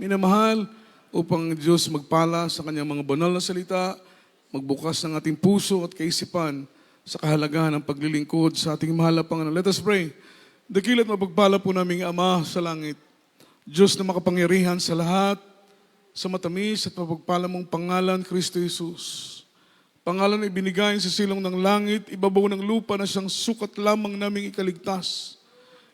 minamahal upang Diyos magpala sa kanyang mga banal na salita, magbukas ng ating puso at kaisipan sa kahalagahan ng paglilingkod sa ating mahal na Panginoon. Let us pray. Dakilat mapagpala po naming Ama sa langit, Diyos na makapangyarihan sa lahat, sa matamis at mapagpala mong pangalan, Kristo Jesus. Pangalan na ibinigay sa silong ng langit, ibabaw ng lupa na siyang sukat lamang naming ikaligtas.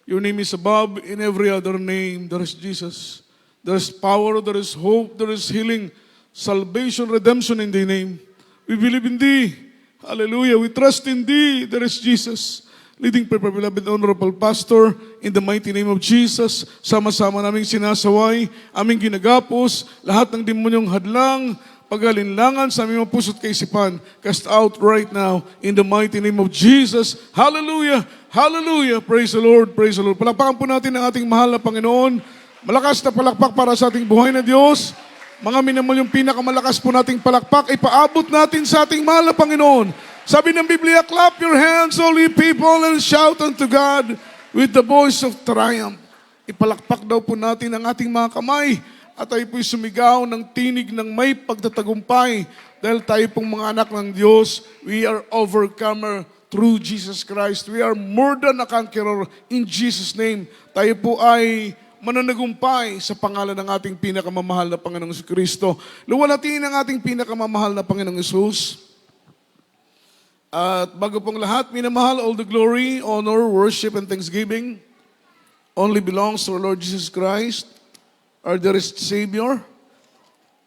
Your name is above in every other name. There is Jesus. There is power, there is hope, there is healing, salvation, redemption in Thy name. We believe in Thee. Hallelujah. We trust in Thee. There is Jesus. Leading prayer, beloved honorable pastor, in the mighty name of Jesus, sama-sama naming sinasaway, aming ginagapos, lahat ng demonyong hadlang, pag-alinlangan sa aming mga puso't kaisipan, cast out right now in the mighty name of Jesus. Hallelujah! Hallelujah! Praise the Lord! Praise the Lord! Palakpakan po natin ang ating mahal na Panginoon. Malakas na palakpak para sa ating buhay na Diyos. Mga minamahal, yung pinakamalakas po nating palakpak, ipaabot natin sa ating mahal na Panginoon. Sabi ng Biblia, clap your hands, all ye people, and shout unto God with the voice of triumph. Ipalakpak daw po natin ang ating mga kamay at tayo po'y sumigaw ng tinig ng may pagtatagumpay dahil tayo pong mga anak ng Diyos, we are overcomer through Jesus Christ. We are more than a conqueror in Jesus' name. Tayo po ay mananagumpay sa pangalan ng ating pinakamamahal na Panginoong Kristo. Luwalhatiin ang ating pinakamamahal na Panginoong Jesus. At bago pong lahat, minamahal, all the glory, honor, worship, and thanksgiving only belongs to our Lord Jesus Christ, our dearest Savior.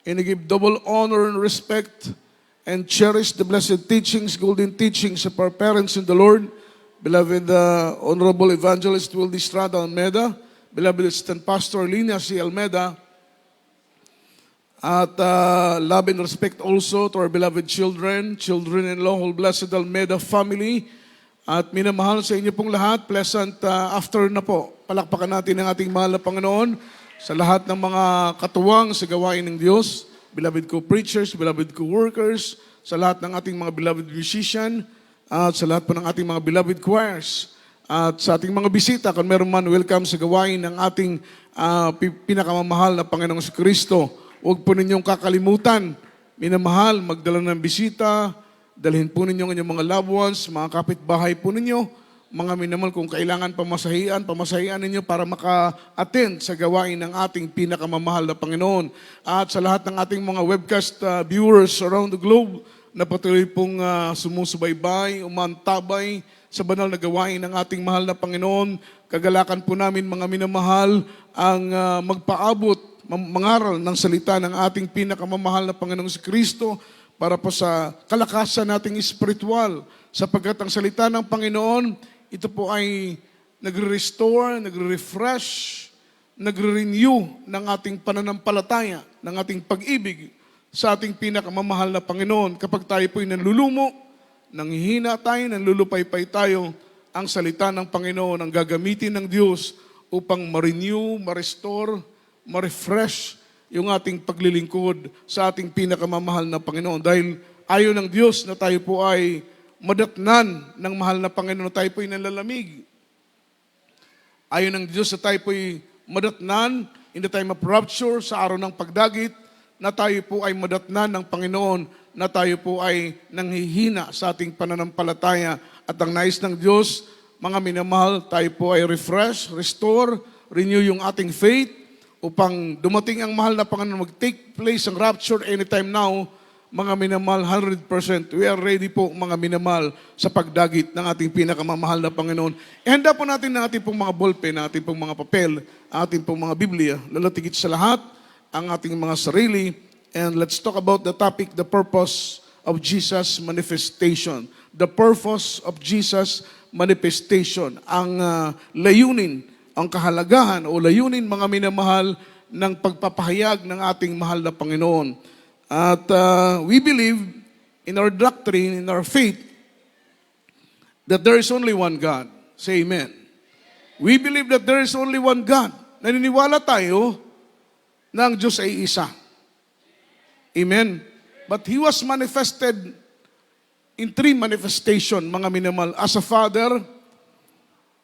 And I give double honor and respect and cherish the blessed teachings, golden teachings of our parents in the Lord, beloved Honorable Evangelist Wildy Estrada Almeda, beloved Assistant Pastor Lina C. Almeda, at love and respect also to our beloved children-in-law, whole blessed Almeda family. At minamahal sa inyo pong lahat, pleasant afternoon na po. Palakpakan natin ang ating mahal na Panginoon sa lahat ng mga katuwang sa gawain ng Diyos, beloved co-preachers, beloved co-workers, sa lahat ng ating mga beloved musician, at sa lahat po ng ating mga beloved choirs, at sa ating mga bisita, kung meron man, welcome sa gawain ng ating pinakamamahal na Panginoong Kristo. Huwag po ninyong kakalimutan, minamahal, magdala ng bisita, dalhin po ninyo ang inyong mga loved ones, mga kapitbahay po ninyo, mga minamahal, kung kailangan pamasahian ninyo para maka-attend sa gawain ng ating pinakamamahal na Panginoon. At sa lahat ng ating mga webcast viewers around the globe, na patuloy pong sumusubaybay, umantabay sa banal na gawain ng ating mahal na Panginoon, kagalakan po namin mga minamahal ang magpaabot, mangaral ng salita ng ating pinakamamahal na Panginoong Kristo para po sa kalakasan nating espiritual, sapagkat ang salita ng Panginoon, ito po ay nagre-restore, nagre-refresh, nagre-renew ng ating pananampalataya, ng ating pag-ibig sa ating pinakamamahal na Panginoon. Kapag tayo po ay nanlulumo, nanghihina tayo, nanlulupaypay tayo, ang salita ng Panginoon ang gagamitin ng Diyos upang ma-renew, ma-restore, ma-refresh yung ating paglilingkod sa ating pinakamamahal na Panginoon. Dahil ayaw ng Diyos na tayo po ay madatnan ng mahal na Panginoon, na tayo po ay nalalamig. Ayaw ng Diyos na tayo po ay madatnan in the time of rapture, sa araw ng pagdagit, na tayo po ay madatnan ng Panginoon, na tayo po ay nanghihina sa ating pananampalataya. At ang nais ng Diyos, mga minamahal, tayo po ay refresh, restore, renew yung ating faith, upang dumating ang mahal na Panginoon, mag-take place ang rapture anytime now, mga minamahal, 100%. We are ready po, mga minamahal, sa pagdagit ng ating pinakamamahal na Panginoon. Ihanda po natin ang ating pong mga ballpen, ating pong mga papel, ating pong mga Biblia, lalatigit sa lahat, ang ating mga sarili, and let's talk about the topic, the purpose of Jesus' manifestation. The purpose of Jesus' manifestation. Ang layunin, ang kahalagahan o layunin, mga minamahal, ng pagpapahayag ng ating mahal na Panginoon. At we believe in our doctrine, in our faith, that there is only one God. Say amen. We believe that there is only one God. Naniniwala tayo na ang Diyos ay isa. Amen. But He was manifested in three manifestation, mga minamahal. As a Father,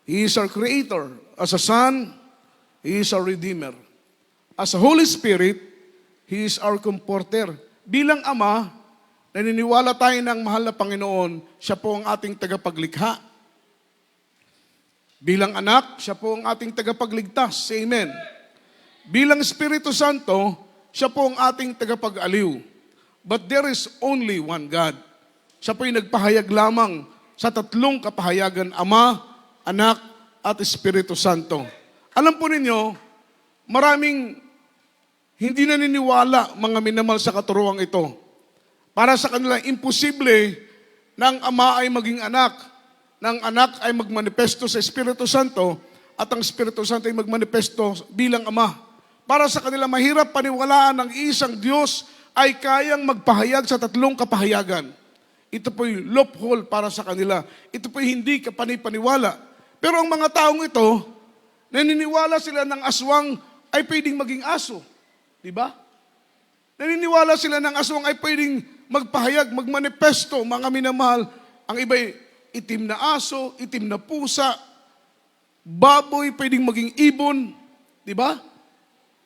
He is our Creator. As a Son, He is our Redeemer. As a Holy Spirit, He is our comforter. Bilang Ama, naniniwala tayo ng mahal na Panginoon, siya po ang ating tagapaglikha. Bilang anak, siya po ang ating tagapagligtas. Amen. Bilang Espiritu Santo, siya po ang ating tagapag-aliw. But there is only one God. Siya po yung nagpahayag lamang sa tatlong kapahayagan, Ama, Anak, at Espiritu Santo. Alam po ninyo, maraming hindi naniniwala mga minamahal sa katuruang ito. Para sa kanila, imposible na ang Ama ay maging anak, na ang anak ay magmanifesto sa Espiritu Santo, at ang Espiritu Santo ay magmanifesto bilang Ama. Para sa kanila, mahirap paniwalaan ng isang Diyos ay kayang magpahayag sa tatlong kapahayagan. Ito po'y loophole para sa kanila. Ito po'y hindi kapanipaniwala. Pero ang mga taong ito, naniniwala sila ng aswang ay pwedeng maging aso. Diba? Naniniwala sila ng aswang ay pwedeng magpahayag, magmanifesto, mga minamahal. Ang iba'y itim na aso, itim na pusa, baboy, pwedeng maging ibon. Diba?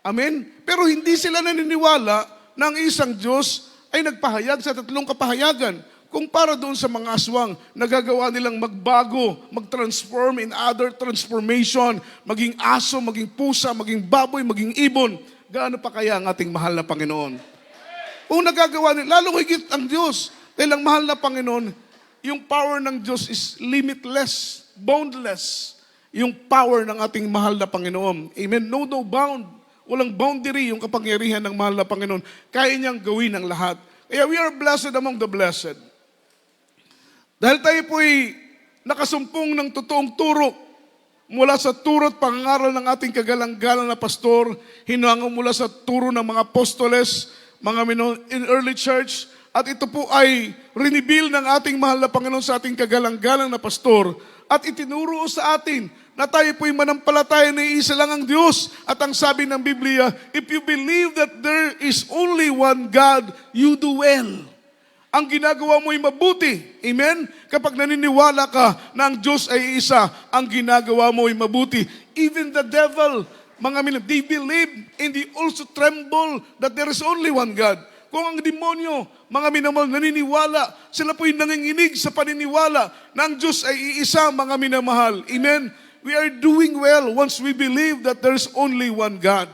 Amen? Pero hindi sila naniniwala na ang isang Diyos ay nagpahayag sa tatlong kapahayagan. Kung para doon sa mga aswang, nagagawa nilang magbago, mag-transform in other transformation, maging aso, maging pusa, maging baboy, maging ibon. Gaano pa kaya ang ating mahal na Panginoon? Kung nagagawa nila, lalong higit ang Diyos. Dahil ang mahal na Panginoon, yung power ng Diyos is limitless, boundless. Yung power ng ating mahal na Panginoon. Amen? No bound. Walang boundary yung kapangyarihan ng mahal na Panginoon. Kaya niyang gawin ang lahat. Kaya we are blessed among the blessed. Dahil tayo po'y nakasumpong ng totoong turo mula sa turo't pangangaral ng ating kagalang-galang na pastor, hinango mula sa turo ng mga apostoles, mga in early church, at ito po ay rinibil ng ating mahal na Panginoon sa ating kagalang-galang na pastor, at itinuro sa atin na tayo po'y manampalataya na isa lang ang Diyos. At ang sabi ng Biblia, if you believe that there is only one God, you do well. Ang ginagawa mo ay mabuti. Amen? Kapag naniniwala ka na ang Diyos ay isa, ang ginagawa mo ay mabuti. Even the devil, they believe and they also tremble that there is only one God. Kung ang demonyo, mga minamahal, naniniwala, sila po'y nanginginig sa paniniwala na ang Diyos ay iisa, mga minamahal. Amen? We are doing well once we believe that there is only one God.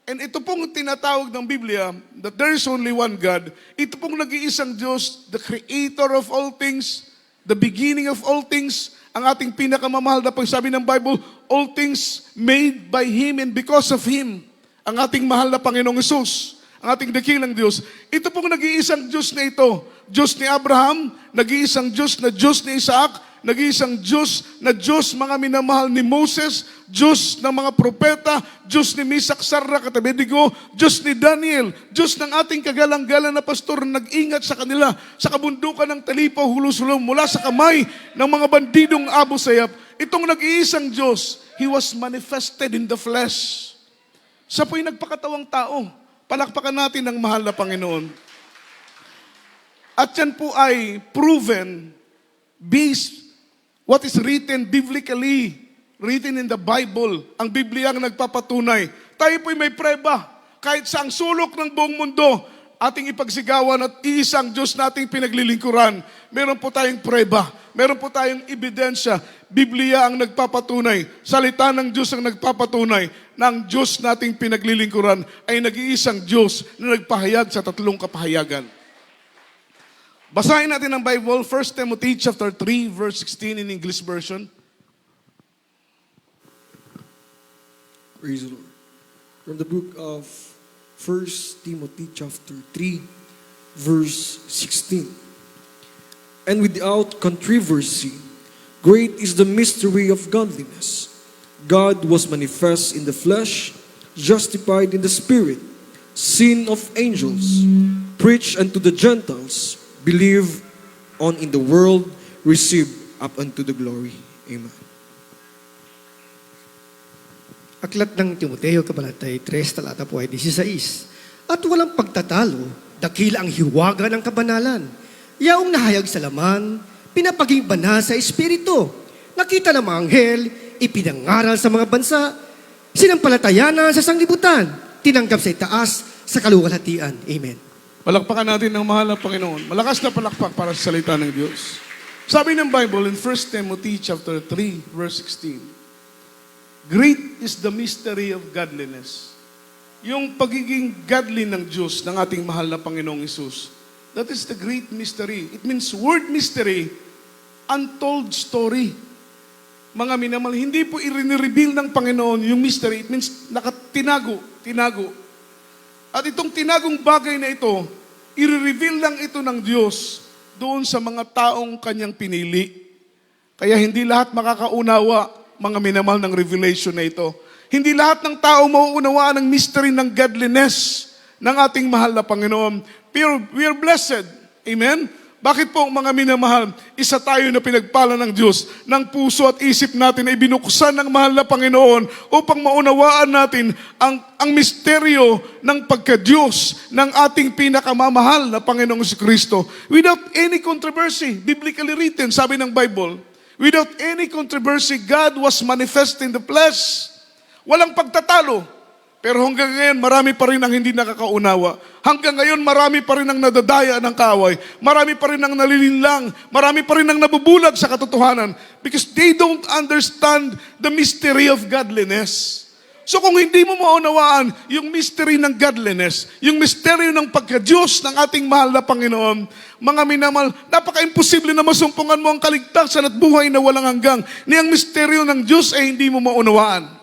And ito pong tinatawag ng Biblia, that there is only one God, ito pong nag-iisang Diyos, the creator of all things, the beginning of all things, ang ating pinakamamahal na pagsabi ng Bible, all things made by Him and because of Him, ang ating mahal na Panginoong Hesus, ang ating dakilang Diyos. Ito pong nag-iisang Diyos na ito, Diyos ni Abraham, nag-iisang Diyos na Diyos ni Isaac, nag-iisang Diyos na Diyos mga minamahal ni Moses, Diyos ng mga propeta, Diyos ni Misak, Sarrak at Abednego, Diyos ni Daniel, Diyos ng ating kagalang-galang na pastor na nag-ingat sa kanila sa kabundukan ng Talipaw, Hulusulong mula sa kamay ng mga bandidong Abu Sayyaf. Itong nag-iisang Diyos, He was manifested in the flesh. Siya po'y nagpakatawang tao. Palakpakan natin ang mahal na Panginoon. At yan po ay proven based what is written biblically, written in the Bible, ang Biblia ang nagpapatunay. Tayo po'y may preba. Kahit sa ang sulok ng buong mundo, ating ipagsigawan at iisang Diyos nating pinaglilingkuran. Meron po tayong preba. Meron po tayong ebidensya. Biblia ang nagpapatunay. Salita ng Diyos ang nagpapatunay na ang Diyos nating pinaglilingkuran ay nag-iisang Diyos na nagpahayag sa tatlong kapahayagan. Basahin natin ang Bible, 1 Timothy chapter 3, verse 16 in English version. Praise the Lord. From the book of 1 Timothy chapter 3, verse 16. And without controversy, great is the mystery of godliness. God was manifest in the flesh, justified in the spirit, seen of angels, preached unto the Gentiles, believe on in the world, receive up unto the glory. Amen. Aklat ng Timoteo, Kabanata 3, talata po ay 16. At walang pagtatalo, dakila ang hiwaga ng kabanalan. Yaong nahayag sa laman, pinapaging banal sa Espiritu. Nakita ng mga anghel, ipinangaral sa mga bansa, sinampalatayanan sa sanglibutan, tinanggap sa itaas sa kaluwalhatian. Amen. Palakpakan natin ng mahal na Panginoon. Malakas na palakpak para sa salita ng Diyos. Sabi ng Bible in 1 Timothy chapter 3, verse 16, great is the mystery of godliness. Yung pagiging godly ng Diyos, ng ating mahal na Panginoong Isus, that is the great mystery. It means word mystery, untold story. Mga minamahal, hindi po i-reveal ng Panginoon yung mystery. It means tinago. At itong tinagong bagay na ito, i-reveal lang ito ng Diyos doon sa mga taong kanyang pinili. Kaya hindi lahat makakaunawa, mga minamahal, ng revelation na ito. Hindi lahat ng tao mauunawaan ang mystery ng godliness ng ating mahal na Panginoon. Pero we are blessed. Amen? Bakit po, mga minamahal, isa tayo na pinagpala ng Diyos, ng puso at isip natin ay binuksan ng mahal na Panginoon upang maunawaan natin ang misteryo ng pagka-Diyos ng ating pinakamamahal na Panginoong Kristo. Without any controversy, biblically written, sabi ng Bible, without any controversy, God was manifest in the flesh. Walang pagtatalo. Pero hanggang ngayon, marami pa rin ang hindi nakakaunawa. Hanggang ngayon, marami pa rin ang nadadaya ng kaaway. Marami pa rin ang nalilinlang. Marami pa rin ang nabubulag sa katotohanan. Because they don't understand the mystery of godliness. So kung hindi mo maunawaan yung mystery ng godliness, yung mystery ng pagka-Diyos ng ating mahal na Panginoon, mga minamahal, napaka-imposible na masumpungan mo ang kaligtasan at buhay na walang hanggang. Niyang misteryo ng Diyos ay hindi mo maunawaan.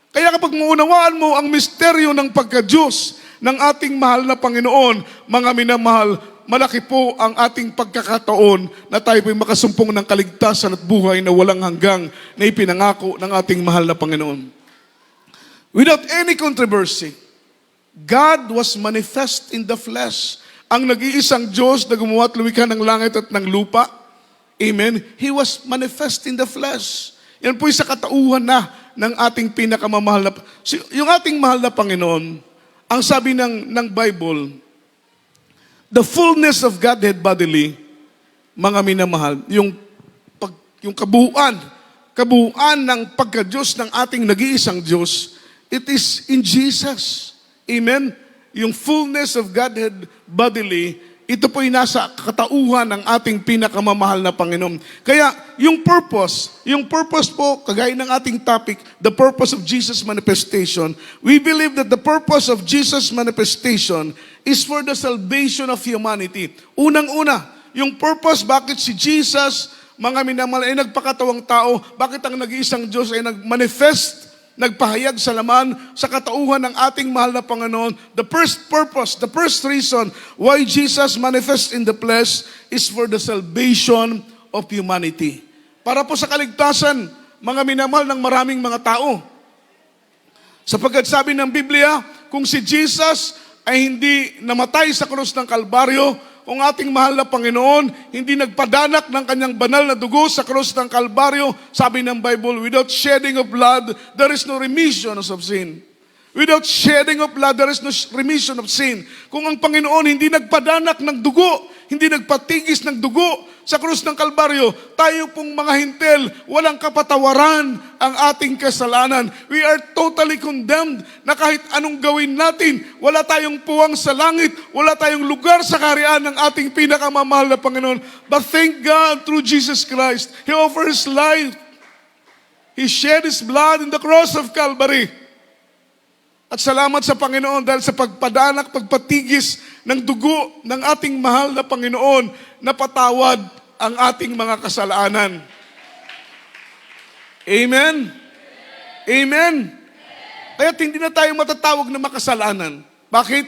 Kaya kapag maunawaan mo ang misteryo ng pagka-Diyos ng ating mahal na Panginoon, mga minamahal, malaki po ang ating pagkakataon na tayo po'y makasumpong ng kaligtasan at buhay na walang hanggang na ipinangako ng ating mahal na Panginoon. Without any controversy, God was manifest in the flesh. Ang nag-iisang Diyos na gumawa at lumikha ng langit at ng lupa, amen, He was manifest in the flesh. Yan po'y sa katauhan na ng ating pinakamamahal na... Yung ating mahal na Panginoon, ang sabi ng Bible, the fullness of Godhead bodily, mga minamahal, yung kabuuan ng pagka-Diyos ng ating nag-iisang Diyos, it is in Jesus. Amen? Yung fullness of Godhead bodily, ito po'y nasa katauhan ng ating pinakamamahal na Panginoon. Kaya, yung purpose po, kagaya ng ating topic, the purpose of Jesus' manifestation, we believe that the purpose of Jesus' manifestation is for the salvation of humanity. Unang-una, yung purpose, bakit si Jesus, mga minamahal, ay nagpakatawang tao, bakit ang nag-iisang Diyos ay nagmanifest, nagpahayag sa laman, sa katauhan ng ating mahal na Panginoon. The first purpose, the first reason why Jesus manifests in the flesh is for the salvation of humanity. Para po sa kaligtasan, mga minamahal ng maraming mga tao. Sapagkat sabi ng Biblia, kung si Jesus ay hindi namatay sa krus ng Kalbaryo, kung ating mahal na Panginoon, hindi nagpadanak ng kanyang banal na dugo sa krus ng Kalbaryo, sabi ng Bible, without shedding of blood, there is no remission of sin. Without shedding of blood, there is no remission of sin. Kung ang Panginoon hindi nagpadanak ng dugo, hindi nagpatigis ng dugo sa krus ng Kalbaryo, tayo pong mga hintel, walang kapatawaran ang ating kasalanan. We are totally condemned na kahit anong gawin natin, wala tayong puwang sa langit, wala tayong lugar sa kaharian ng ating pinakamamahal na Panginoon. But thank God, through Jesus Christ, He offered His life. He shed His blood in the cross of Calvary. At salamat sa Panginoon dahil sa pagpadanak, pagpatigis ng dugo ng ating mahal na Panginoon, napatawad ang ating mga kasalanan. Amen? Amen? Kaya't hindi na tayo matatawag na makasalanan. Bakit?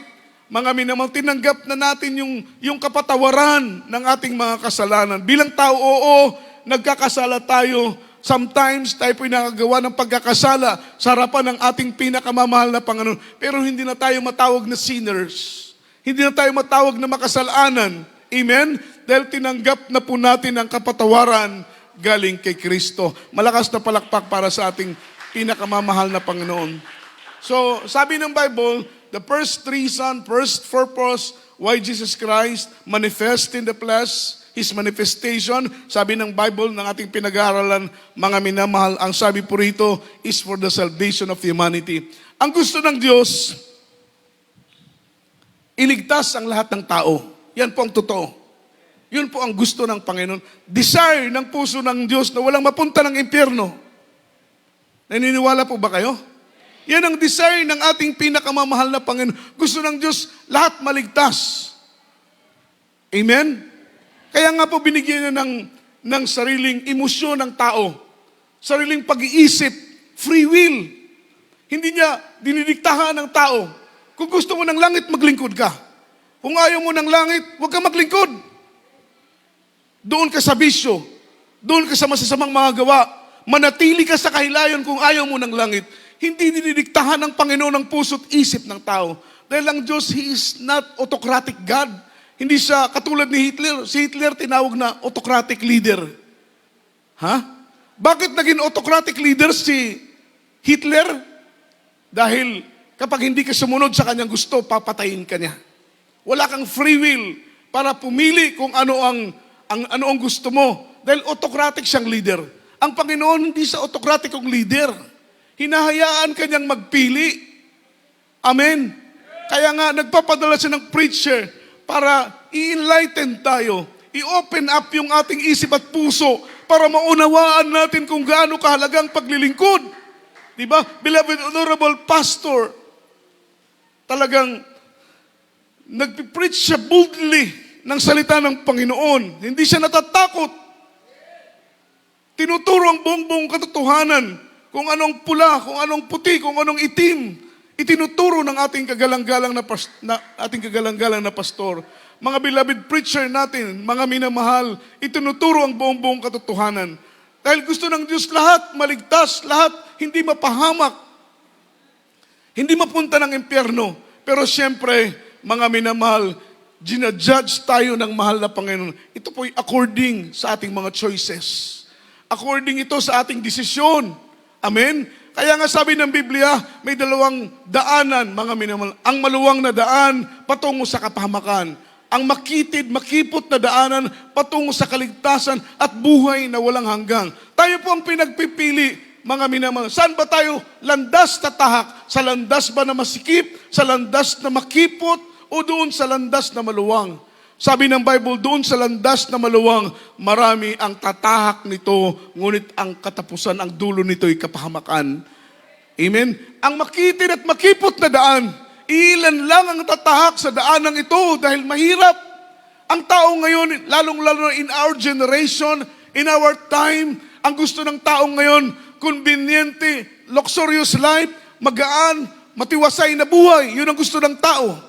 Mga minamahal, tinanggap na natin yung kapatawaran ng ating mga kasalanan. Bilang tao, oo, nagkakasala tayo. Sometimes tayo po'y nakagawa ng pagkakasala sa harapan ng ating pinakamamahal na Panginoon. Pero hindi na tayo matawag na sinners. Hindi na tayo matawag na makasalanan. Amen? Dahil tinanggap na po natin ang kapatawaran galing kay Kristo. Malakas na palakpak para sa ating pinakamamahal na Panginoon. So, sabi ng Bible, the first reason, first purpose why Jesus Christ manifest in the flesh His manifestation. Sabi ng Bible ng ating pinag-aaralan, mga minamahal, ang sabi po rito is for the salvation of humanity. Ang gusto ng Diyos, iligtas ang lahat ng tao. Yan po ang totoo. Yun po ang gusto ng Panginoon. Desire ng puso ng Diyos na walang mapunta ng impyerno. Naniniwala po ba kayo? Yan ang desire ng ating pinakamamahal na Panginoon. Gusto ng Diyos lahat maligtas. Amen? Kaya nga po binigyan niya ng sariling emosyon ng tao. Sariling pag-iisip, free will. Hindi niya dinidiktahan ng tao. Kung gusto mo ng langit, maglingkod ka. Kung ayaw mo ng langit, huwag ka maglingkod. Doon ka sa bisyo. Doon ka sa masasamang mga gawa. Manatili ka sa kahilayon kung ayaw mo ng langit. Hindi dinidiktahan ng Panginoon ang puso't isip ng tao. Dahil ang Diyos, He is not autocratic God. Hindi siya katulad ni Hitler. Si Hitler tinawag na autocratic leader. Ha? Bakit naging autocratic leader si Hitler? Dahil kapag hindi ka sumunod sa kanyang gusto, papatayin ka niya. Wala kang free will para pumili kung ano ang gusto mo. Dahil autocratic siyang leader. Ang Panginoon hindi siya autocratic ang leader. Hinahayaan kanyang magpili. Amen. Kaya nga nagpapadala siya ng preacher para i-enlighten tayo. I-open up yung ating isip at puso para maunawaan natin kung gaano kahalaga ang paglilingkod. Diba? Beloved Honorable Pastor, talagang nagpipreach siya boldly ng salita ng Panginoon. Hindi siya natatakot. Tinuturo ang buong katotohanan. Kung anong pula, kung anong puti, kung anong itim. Itinuturo ng ating kagalang-galang na pastor. Mga beloved preacher natin, mga minamahal, itinuturo ang buong katotohanan. Dahil gusto ng Diyos lahat maligtas, lahat hindi mapahamak. Hindi mapunta ng impyerno. Pero siyempre, mga minamahal, ginajudge tayo ng mahal na Panginoon. Ito po'y according sa ating mga choices. According ito sa ating desisyon. Amen? Kaya nga sabi ng Biblia, may dalawang daanan, mga minamahal. Ang maluwang na daan, patungo sa kapahamakan. Ang makipot na daanan, patungo sa kaligtasan at buhay na walang hanggang. Tayo po ang pinagpipili, mga minamahal. Saan ba tayo landas tatahak? Sa landas ba na masikip? Sa landas na makipot? O doon sa landas na maluwang? Sabi ng Bible, doon sa landas na maluwang, marami ang tatahak nito, ngunit ang katapusan, ang dulo nito ay kapahamakan. Amen? Ang makitid at makipot na daan, ilan lang ang tatahak sa daanang ito dahil mahirap. Ang tao ngayon, lalong-lalo in our generation, in our time, ang gusto ng tao ngayon, conveniente, luxurious life, magaan, matiwasay na buhay. Yun ang gusto ng tao.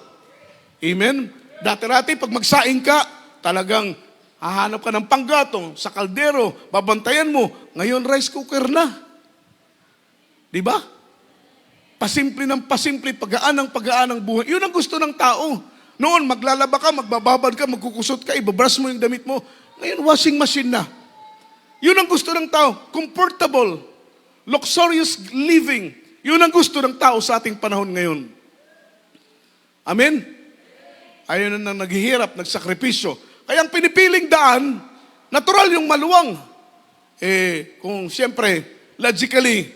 Amen? Dati-rati, pag magsaing ka, talagang hahanap ka ng panggatong sa kaldero, babantayan mo. Ngayon, rice cooker na. Di ba? Pasimple ng pasimple, pagaan ng buhay. Yun ang gusto ng tao. Noon, maglalaba ka, magbababad ka, magkukusot ka, ibabrush mo yung damit mo. Ngayon, washing machine na. Yun ang gusto ng tao. Comfortable, luxurious living. Yun ang gusto ng tao sa ating panahon ngayon. Amen? Ayaw na naghihirap, nagsakripisyo. Kaya ang pinipiling daan, natural yung maluwang. Kung siyempre, logically,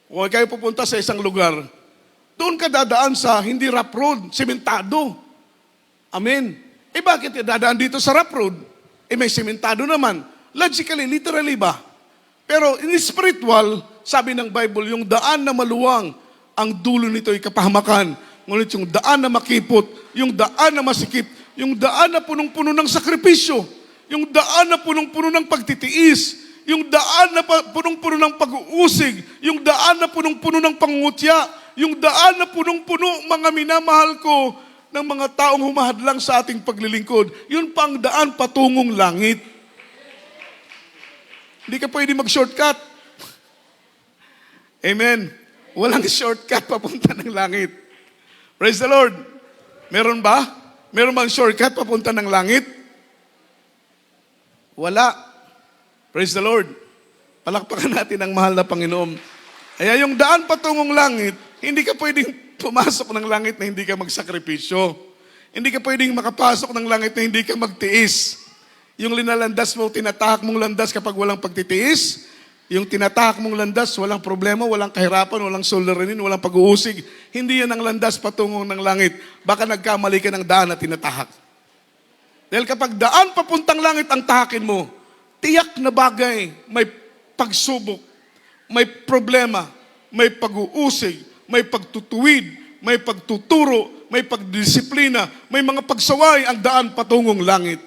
kung kayo pupunta sa isang lugar, doon ka dadaan sa hindi rough road, sementado. Amen. Bakit dadaan dito sa rough road? May sementado naman. Logically, literally ba? Pero in spiritual, sabi ng Bible, yung daan na maluwang, ang dulo nito ay kapahamakan. Ngunit yung daan na makipot, yung daan na masikip, yung daan na punong-puno ng sakripisyo, yung daan na punong-puno ng pagtitiis, yung daan na punong-puno ng pag-uusig, yung daan na punong-puno ng pangungutya, yung daan na punong-puno, mga minamahal ko, ng mga taong humahadlang sa ating paglilingkod. Yun pa ang daan patungong langit. Hindi ka pwede mag-shortcut. Amen. Walang shortcut papunta ng langit. Praise the Lord. Meron ba? Meron bang shortcut papunta ng langit? Wala. Praise the Lord. Palakpakan natin ang mahal na Panginoon. Kaya yung daan patungong langit, hindi ka pwedeng pumasok ng langit na hindi ka magsakripisyo. Hindi ka pwedeng makapasok ng langit na hindi ka magtiis. Yung linalandas mo, tinatahak mong landas kapag walang pagtitiis. Yung tinatahak mong landas, walang problema, walang kahirapan, walang suliranin, walang pag-uusig. Hindi yan ang landas patungong ng langit. Baka nagkamali ka ng daan na tinatahak. Dahil kapag daan papuntang langit ang tahakin mo, tiyak na bagay, may pagsubok, may problema, may pag-uusig, may pagtutuwid, may pagtuturo, may pagdisiplina, may mga pagsaway ang daan patungong langit.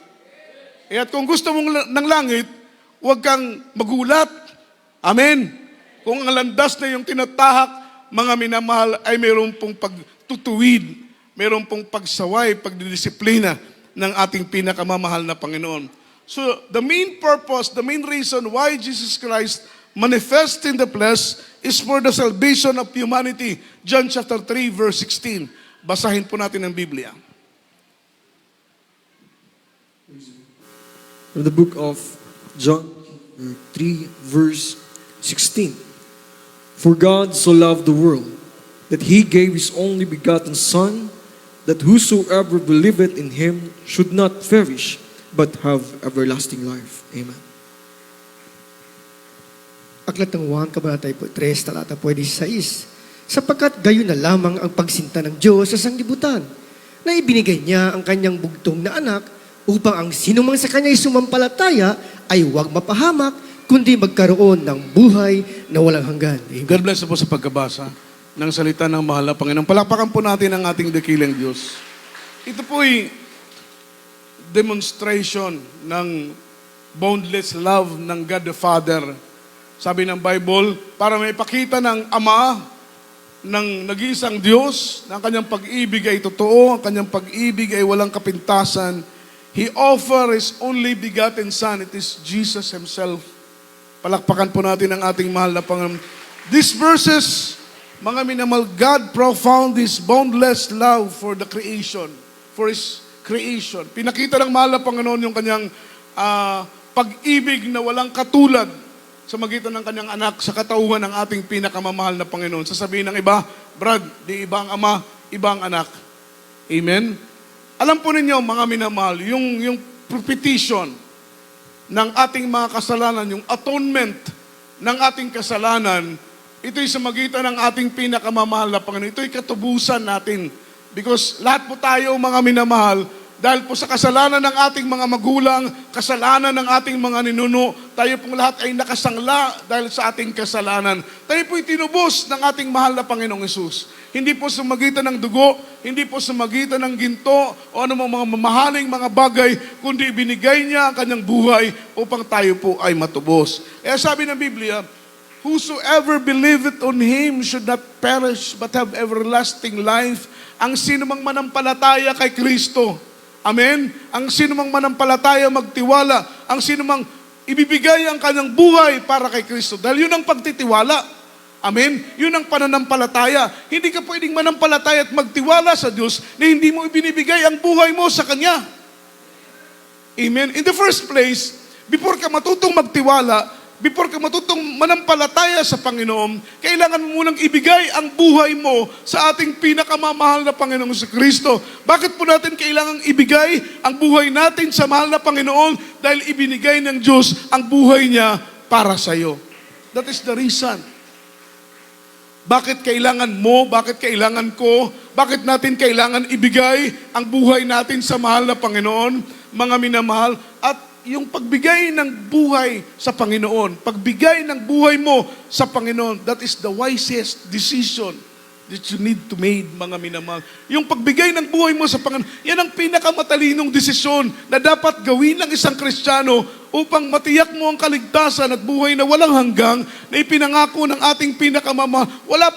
At kung gusto mong ng langit, huwag kang magulat. Amen. Kung ang landas na yung tinatahak, mga minamahal, ay mayroon pong pagtutuwid, mayroon pong pagsaway, pagdidisiplina ng ating pinakamamahal na Panginoon. So, the main purpose, the main reason why Jesus Christ manifest in the flesh is for the salvation of humanity. John chapter 3, verse 16. Basahin po natin ang Biblia. From the book of John 3, verse 16. For God so loved the world, that He gave His only begotten Son, that whosoever believeth in Him should not perish, but have everlasting life. Amen. Aklat ng Juan, Kabanata 3, talata 16. Sapagkat gayon na lamang ang pagsinta ng Diyos sa sanglibutan, na ibinigay niya ang kanyang bugtong na anak, upang ang sinumang sa kanya'y sumampalataya ay huwag mapahamak, kundi magkaroon ng buhay na walang hanggan. Amen. God bless po sa pagkabasa ng salita ng mahal na Panginoon. Palakpakan po natin ang ating dakilang Diyos. Ito po'y demonstration ng boundless love ng God the Father. Sabi ng Bible, para may pakita ng Ama, ng nag-iisang Diyos, na ang kanyang pag-ibig ay totoo, ang kanyang pag-ibig ay walang kapintasan, He offered His only begotten Son. It is Jesus Himself. Palakpakan po natin ang ating mahal na Panginoon. These verses, mga minamahal, God profound His boundless love for the creation, for His creation. Pinakita ng mahal na Panginoon yung kanyang pag-ibig na walang katulad sa magitan ng kanyang anak sa katauhan ng ating pinakamamahal na Panginoon. Sasabihin ng iba, Brad, di iba ang ama, iba ang anak. Amen? Alam po ninyo, mga minamahal, yung petition ng ating mga kasalanan, yung atonement ng ating kasalanan, ito'y sa magitan ng ating pinakamamahal na Panginoon. Ito'y katubusan natin. Because lahat po tayo, mga minamahal, dahil po sa kasalanan ng ating mga magulang, kasalanan ng ating mga ninuno, tayo pong lahat ay nakasangla dahil sa ating kasalanan. Tayo po'y tinubos ng ating mahal na Panginoong Hesus. Hindi po sa magitan ng dugo, hindi po sa magitan ng ginto, o anumang mga mamahaling mga bagay, kundi binigay niya ang kanyang buhay upang tayo po ay matubos. Kaya sabi ng Biblia, whosoever believeth on Him should not perish but have everlasting life. Ang sinumang manampalataya kay Kristo, amen? Ang sinumang manampalataya magtiwala, ang sinumang ibibigay ang kanyang buhay para kay Kristo. Dahil yun ang pagtitiwala. Amen? Yun ang pananampalataya. Hindi ka pwedeng manampalataya at magtiwala sa Diyos na hindi mo ibinibigay ang buhay mo sa Kanya. Amen? In the first place, before ka matutong magtiwala, before ka matutong manampalataya sa Panginoon, kailangan mo munang ibigay ang buhay mo sa ating pinakamamahal na Panginoong si Kristo. Bakit po natin kailangang ibigay ang buhay natin sa mahal na Panginoon? Dahil ibinigay ng Diyos ang buhay niya para sa iyo. That is the reason. Bakit kailangan mo, bakit kailangan ko, bakit natin kailangan ibigay ang buhay natin sa mahal na Panginoon, mga minamahal, at yung pagbigay ng buhay sa Panginoon, pagbigay ng buhay mo sa Panginoon, that is the wisest decision that you need to make, mga minamahal. Yung pagbigay ng buhay mo sa Panginoon, yan ang pinakamatalinong desisyon na dapat gawin ng isang Kristiyano upang matiyak mo ang kaligtasan at buhay na walang hanggang na ipinangako ng ating pinakamamahal. Wala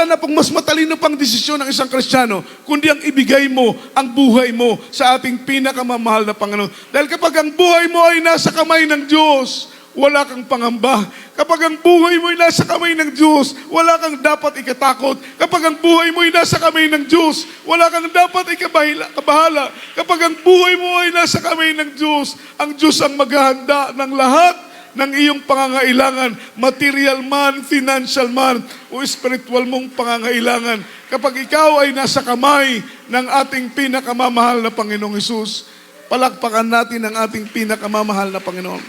na pang mas matalino pang desisyon ng isang Kristiyano, kundi ang ibigay mo ang buhay mo sa ating pinakamamahal na Panginoon. Dahil kapag ang buhay mo ay nasa kamay ng Diyos, wala kang pangamba. Kapag ang buhay mo ay nasa kamay ng Diyos, wala kang dapat ikatakot. Kapag ang buhay mo ay nasa kamay ng Diyos, wala kang dapat ikabahala. Kapag ang buhay mo ay nasa kamay ng Diyos, ang Diyos ang maghahanda ng lahat ng iyong pangangailangan, material man, financial man, o spiritual mong pangangailangan. Kapag ikaw ay nasa kamay ng ating pinakamamahal na Panginoong Hesus, Palakpakan natin ang ating pinakamamahal na Panginoon.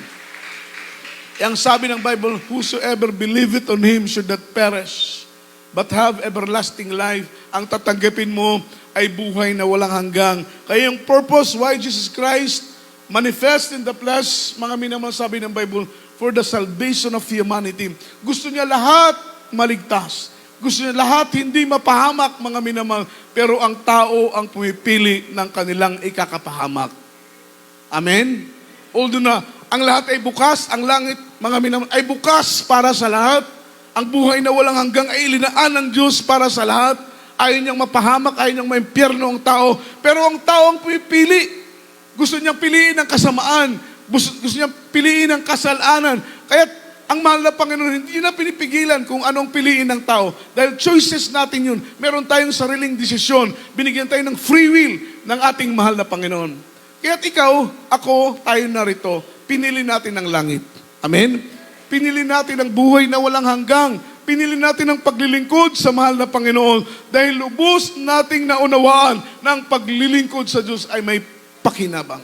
Ang sabi ng Bible, whosoever believeth on Him should not perish, but have everlasting life. Ang tatanggapin mo ay buhay na walang hanggang. Kaya yung purpose why Jesus Christ manifest in the flesh, mga minamahal, sabi ng Bible, for the salvation of humanity. Gusto niya lahat maligtas. Gusto niya lahat hindi mapahamak, mga minamahal, pero ang tao ang pumipili ng kanilang ikakapahamak. Amen? Although na ang lahat ay bukas, ang langit, mga minamahal, ay bukas para sa lahat. Ang buhay na walang hanggang ay ilinaan ng Diyos para sa lahat. Ayaw niyang mapahamak, ayaw niyang maimpyerno ang tao. Pero ang tao ang pipili. Gusto niyang piliin ang kasamaan. Gusto niyang piliin ang kasalanan. Kaya ang mahal na Panginoon, hindi na pinipigilan kung anong piliin ng tao. Dahil choices natin yun. Meron tayong sariling desisyon. Binigyan tayo ng free will ng ating mahal na Panginoon. Kaya't ikaw, ako, tayo narito, pinili natin ang langit. Amen? Pinili natin ang buhay na walang hanggang. Pinili natin ang paglilingkod sa mahal na Panginoon. Dahil lubos nating naunawaan na ang paglilingkod sa Diyos ay may pakinabang.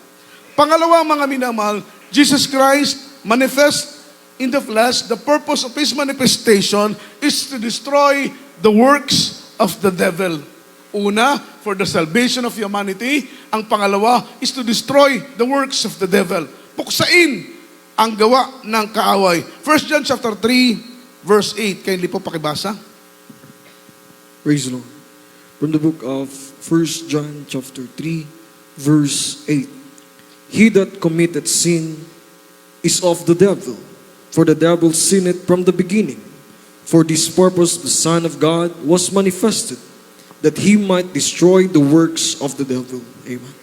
Pangalawa, mga minamahal, Jesus Christ manifest in the flesh. The purpose of His manifestation is to destroy the works of the devil. Una, for the salvation of humanity. Ang pangalawa is to destroy the works of the devil. Puksain ang gawa ng kaaway. 1 John chapter 3, verse 8. Kaya hindi po pakibasa. Praise the Lord. From the book of 1 John chapter 3, verse 8. He that committed sin is of the devil, for the devil sinned from the beginning. For this purpose the Son of God was manifested, that He might destroy the works of the devil. Amen.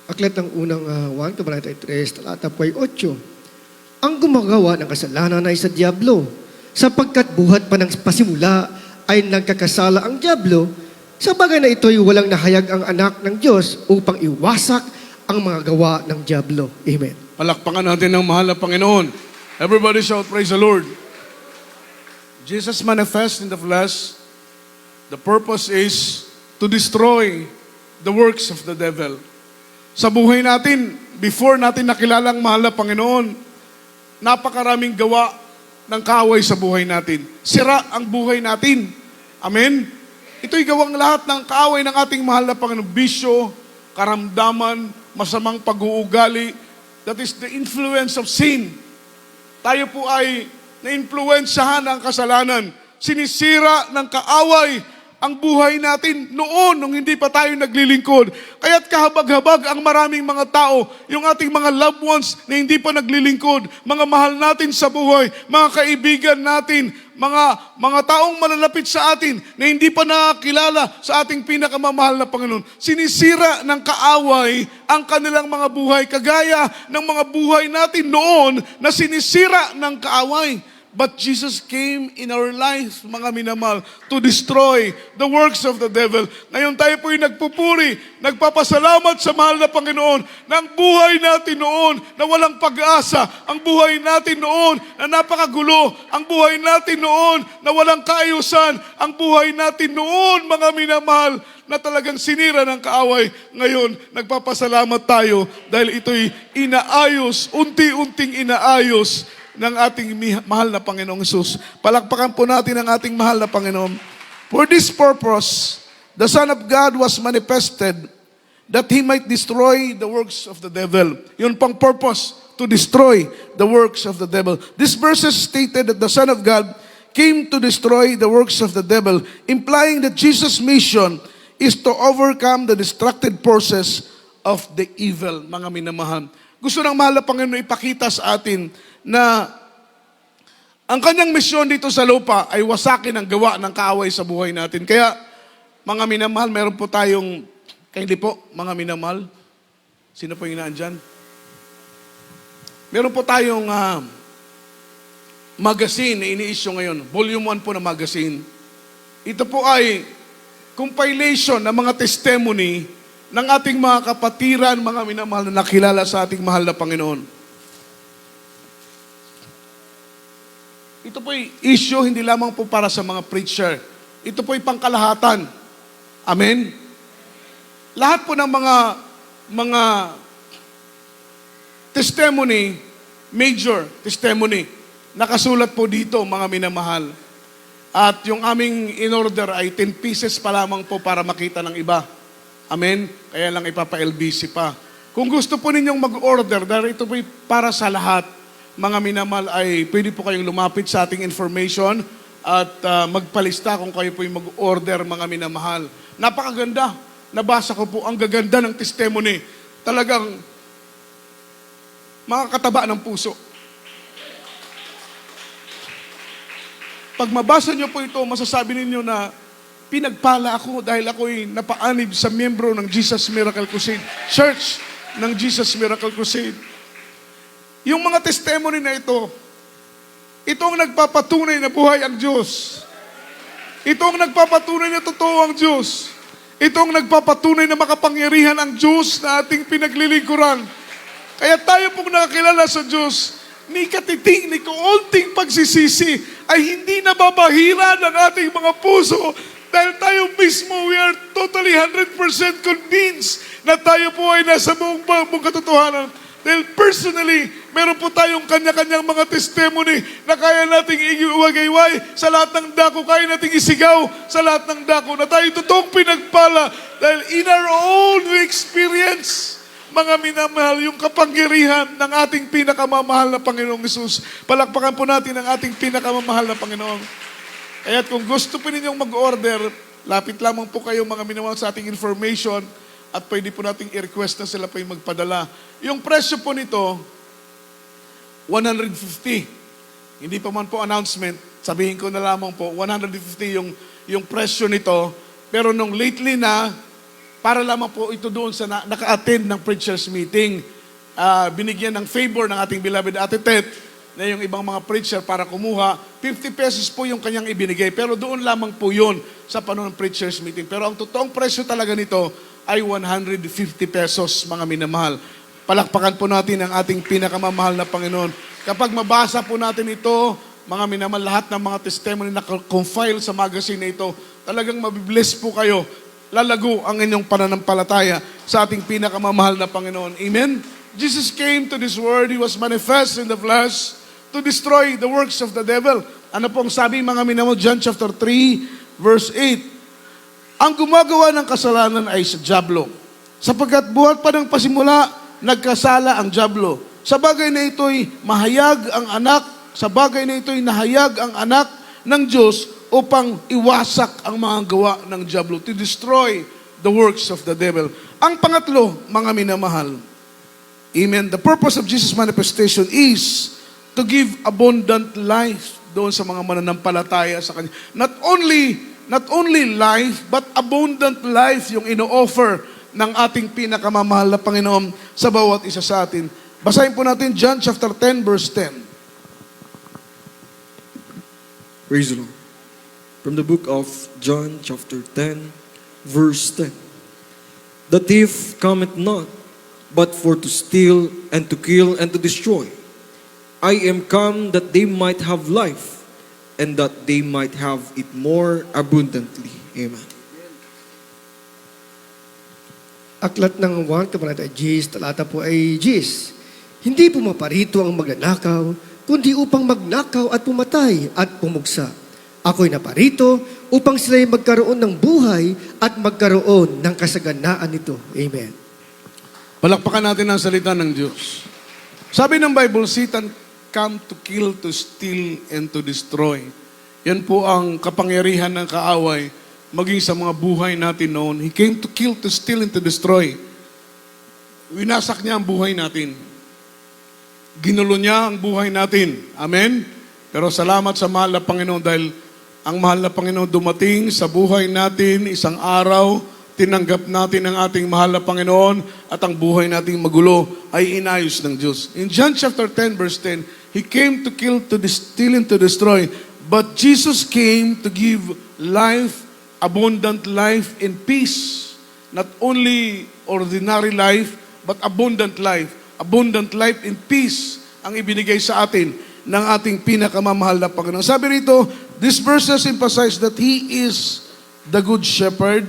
Aklat ng unang 1, kabanata 3, talata 8. Ang gumagawa ng kasalanan ay sa Diablo, sapagkat buhat pa ng pasimula ay nagkakasala ang Diablo. Sa bagay na ito'y walang nahayag ang anak ng Diyos upang iwasak ang mga gawa ng Diablo. Amen. Palakpakan natin ng mahal na Panginoon. Everybody shout, praise the Lord. Jesus manifest in the flesh. The purpose is to destroy the works of the devil. Sa buhay natin, before natin nakilalang mahal na Panginoon, napakaraming gawa ng kaaway sa buhay natin. Sira ang buhay natin. Amen? Ito'y gawang lahat ng kaaway ng ating mahal na Panginoon. Bisyo, karamdaman, masamang pag-uugali. That is the influence of sin. Tayo po ay na-influensyahan ng kasalanan. Sinisira ng kaaway ang buhay natin noon nung hindi pa tayo naglilingkod. Kaya't kahabag-habag ang maraming mga tao, yung ating mga loved ones na hindi pa naglilingkod, mga mahal natin sa buhay, mga kaibigan natin, mga taong malalapit sa atin na hindi pa nakakilala sa ating pinakamamahal na Panginoon. Sinisira ng kaaway ang kanilang mga buhay, kagaya ng mga buhay natin noon na sinisira ng kaaway. But Jesus came in our lives, mga minamahal, to destroy the works of the devil. Ngayon tayo po'y nagpupuri, nagpapasalamat sa mahal na Panginoon ng buhay natin noon na walang pag-asa, ang buhay natin noon na napakagulo, ang buhay natin noon na walang kaayusan, ang buhay natin noon, mga minamahal, na talagang sinira ng kaaway. Ngayon, nagpapasalamat tayo dahil ito'y inaayos, unti-unting inaayos ng ating mahal na Panginoong Hesus. Palakpakan po natin ang ating mahal na Panginoon. For this purpose, the Son of God was manifested that He might destroy the works of the devil. Yun pang purpose, to destroy the works of the devil. This verses stated that the Son of God came to destroy the works of the devil, implying that Jesus' mission is to overcome the destructive forces of the evil, mga minamahal. Gusto ng mahal na Panginoon ipakita sa atin na ang kanyang misyon dito sa lupa ay wasakin ang gawa ng kaaway sa buhay natin. Kaya, mga minamahal, meron po tayong, kaya hindi po, mga minamahal, sino po yung inaandyan? Meron po tayong magazine na ini-issue ngayon, volume 1 po na magazine. Ito po ay compilation ng mga testimony ng ating mga kapatiran, mga minamahal na nakilala sa ating mahal na Panginoon. Ito po'y issue hindi lamang po para sa mga preacher. Ito po'y pangkalahatan. Amen? lahat po ng mga testimony, major testimony, nakasulat po dito, mga minamahal. At yung aming in-order ay 10 pieces pa lamang po para makita ng iba. Amen? Kaya lang ipapa-LBC pa. Kung gusto po ninyong mag-order, dahil ito po para sa lahat, mga minamahal, ay pwede po kayong lumapit sa ating information at magpalista kung kayo po yung mag-order, mga minamahal. Napakaganda. Nabasa ko po, ang gaganda ng testimony. Talagang makakataba ng puso. Pag mabasa niyo po ito, masasabi ninyo na pinagpala ako dahil ako'y napaanib sa miyembro ng Jesus Miracle Crusade, Church ng Jesus Miracle Crusade. Yung mga testimony na ito ang nagpapatunay na buhay ang Diyos. Ito ang nagpapatunay na totoo ang Diyos. Ito ang nagpapatunay na makapangyarihan ang Diyos na ating pinaglilingkuran. Kaya tayo pong nakakilala sa Diyos, ni katiting, ni kaunting pagsisisi, ay hindi nababahira ng ating mga puso dahil tayo mismo, we are totally 100% convinced na tayo po ay nasa buong katotohanan. Dahil personally, meron po tayong kanya-kanyang mga testimony na kaya nating iwagayway sa lahat ng dako, kaya nating isigaw sa lahat ng dako na tayo totoong pinagpala dahil in our own experience, mga minamahal, yung kapangyarihan ng ating pinakamamahal na Panginoong Hesus. Palakpakan po natin ang ating pinakamamahal na Panginoon. Kaya kung gusto po ninyong mag-order, lapit lamang po kayo mga minamahal sa ating information at pwede po nating i-request na sila pa yung magpadala. Yung presyo po nito, 150. Hindi pa man po announcement, sabihin ko na lamang po, 150 yung presyo nito. Pero nung lately na, para lamang po ito doon sa naka-attend ng preachers meeting, binigyan ng favor ng ating beloved Ate Tet, na yung ibang mga preacher para kumuha, 50 pesos po yung kanyang ibinigay. Pero doon lamang po yun sa panahon ng preachers meeting. Pero ang totoong presyo talaga nito ay 150 pesos, mga minamahal. Palakpakan po natin ang ating pinakamamahal na Panginoon. Kapag mabasa po natin ito, mga minamahal, lahat ng mga testimony na compile sa magazine na ito, talagang mabibless po kayo. Lalago ang inyong pananampalataya sa ating pinakamamahal na Panginoon. Amen? Jesus came to this world. He was manifest in the flesh to destroy the works of the devil. Ano pong sabi, mga minamahal, John chapter 3, verse 8. Ang gumagawa ng kasalanan ay sa dyablo. Sapagkat buhat pa ng pasimula, nagkasala ang dyablo. Sa bagay na ito'y mahayag ang anak, sa bagay na ito'y nahayag ang anak ng Diyos upang iwasak ang mga gawa ng dyablo, to destroy the works of the devil. Ang pangatlo, mga minamahal, amen, the purpose of Jesus' manifestation is to give abundant life doon sa mga mananampalataya sa Kanya. Not only life, but abundant life yung ino-offer ng ating pinakamamahal na Panginoon sa bawat isa sa atin. Basahin po natin John chapter 10, verse 10. Praise the Lord. From the book of John chapter 10, verse 10. The thief cometh not, but for to steal, and to kill, and to destroy. I am come that they might have life, and that they might have it more abundantly. Amen. Aklat ng 1 Kabanata Gs, talata po ay Gs. Hindi pumaparito ang magnanakaw, kundi upang magnakaw at pumatay at pumugsa. Ako'y naparito upang sila'y magkaroon ng buhay at magkaroon ng kasaganaan nito. Amen. Palakpakan natin ang salita ng Diyos. Sabi ng Bible, Satan come to kill, to steal, and to destroy. Yan po ang kapangyarihan ng kaaway maging sa mga buhay natin noon. He came to kill, to steal, and to destroy. Winasak niya ang buhay natin. Ginulo niya ang buhay natin. Amen? Pero salamat sa mahal na Panginoon dahil ang mahal na Panginoon dumating sa buhay natin isang araw, tinanggap natin ang ating mahal na Panginoon at ang buhay nating magulo ay inayos ng Diyos. In John chapter 10 verse 10, He came to kill, to steal, and to destroy. But Jesus came to give life, abundant life and peace. Not only ordinary life, but abundant life. Abundant life and peace ang ibinigay sa atin ng ating pinakamamahal na Panginoon. Sabi rito, these verses emphasize that He is the good shepherd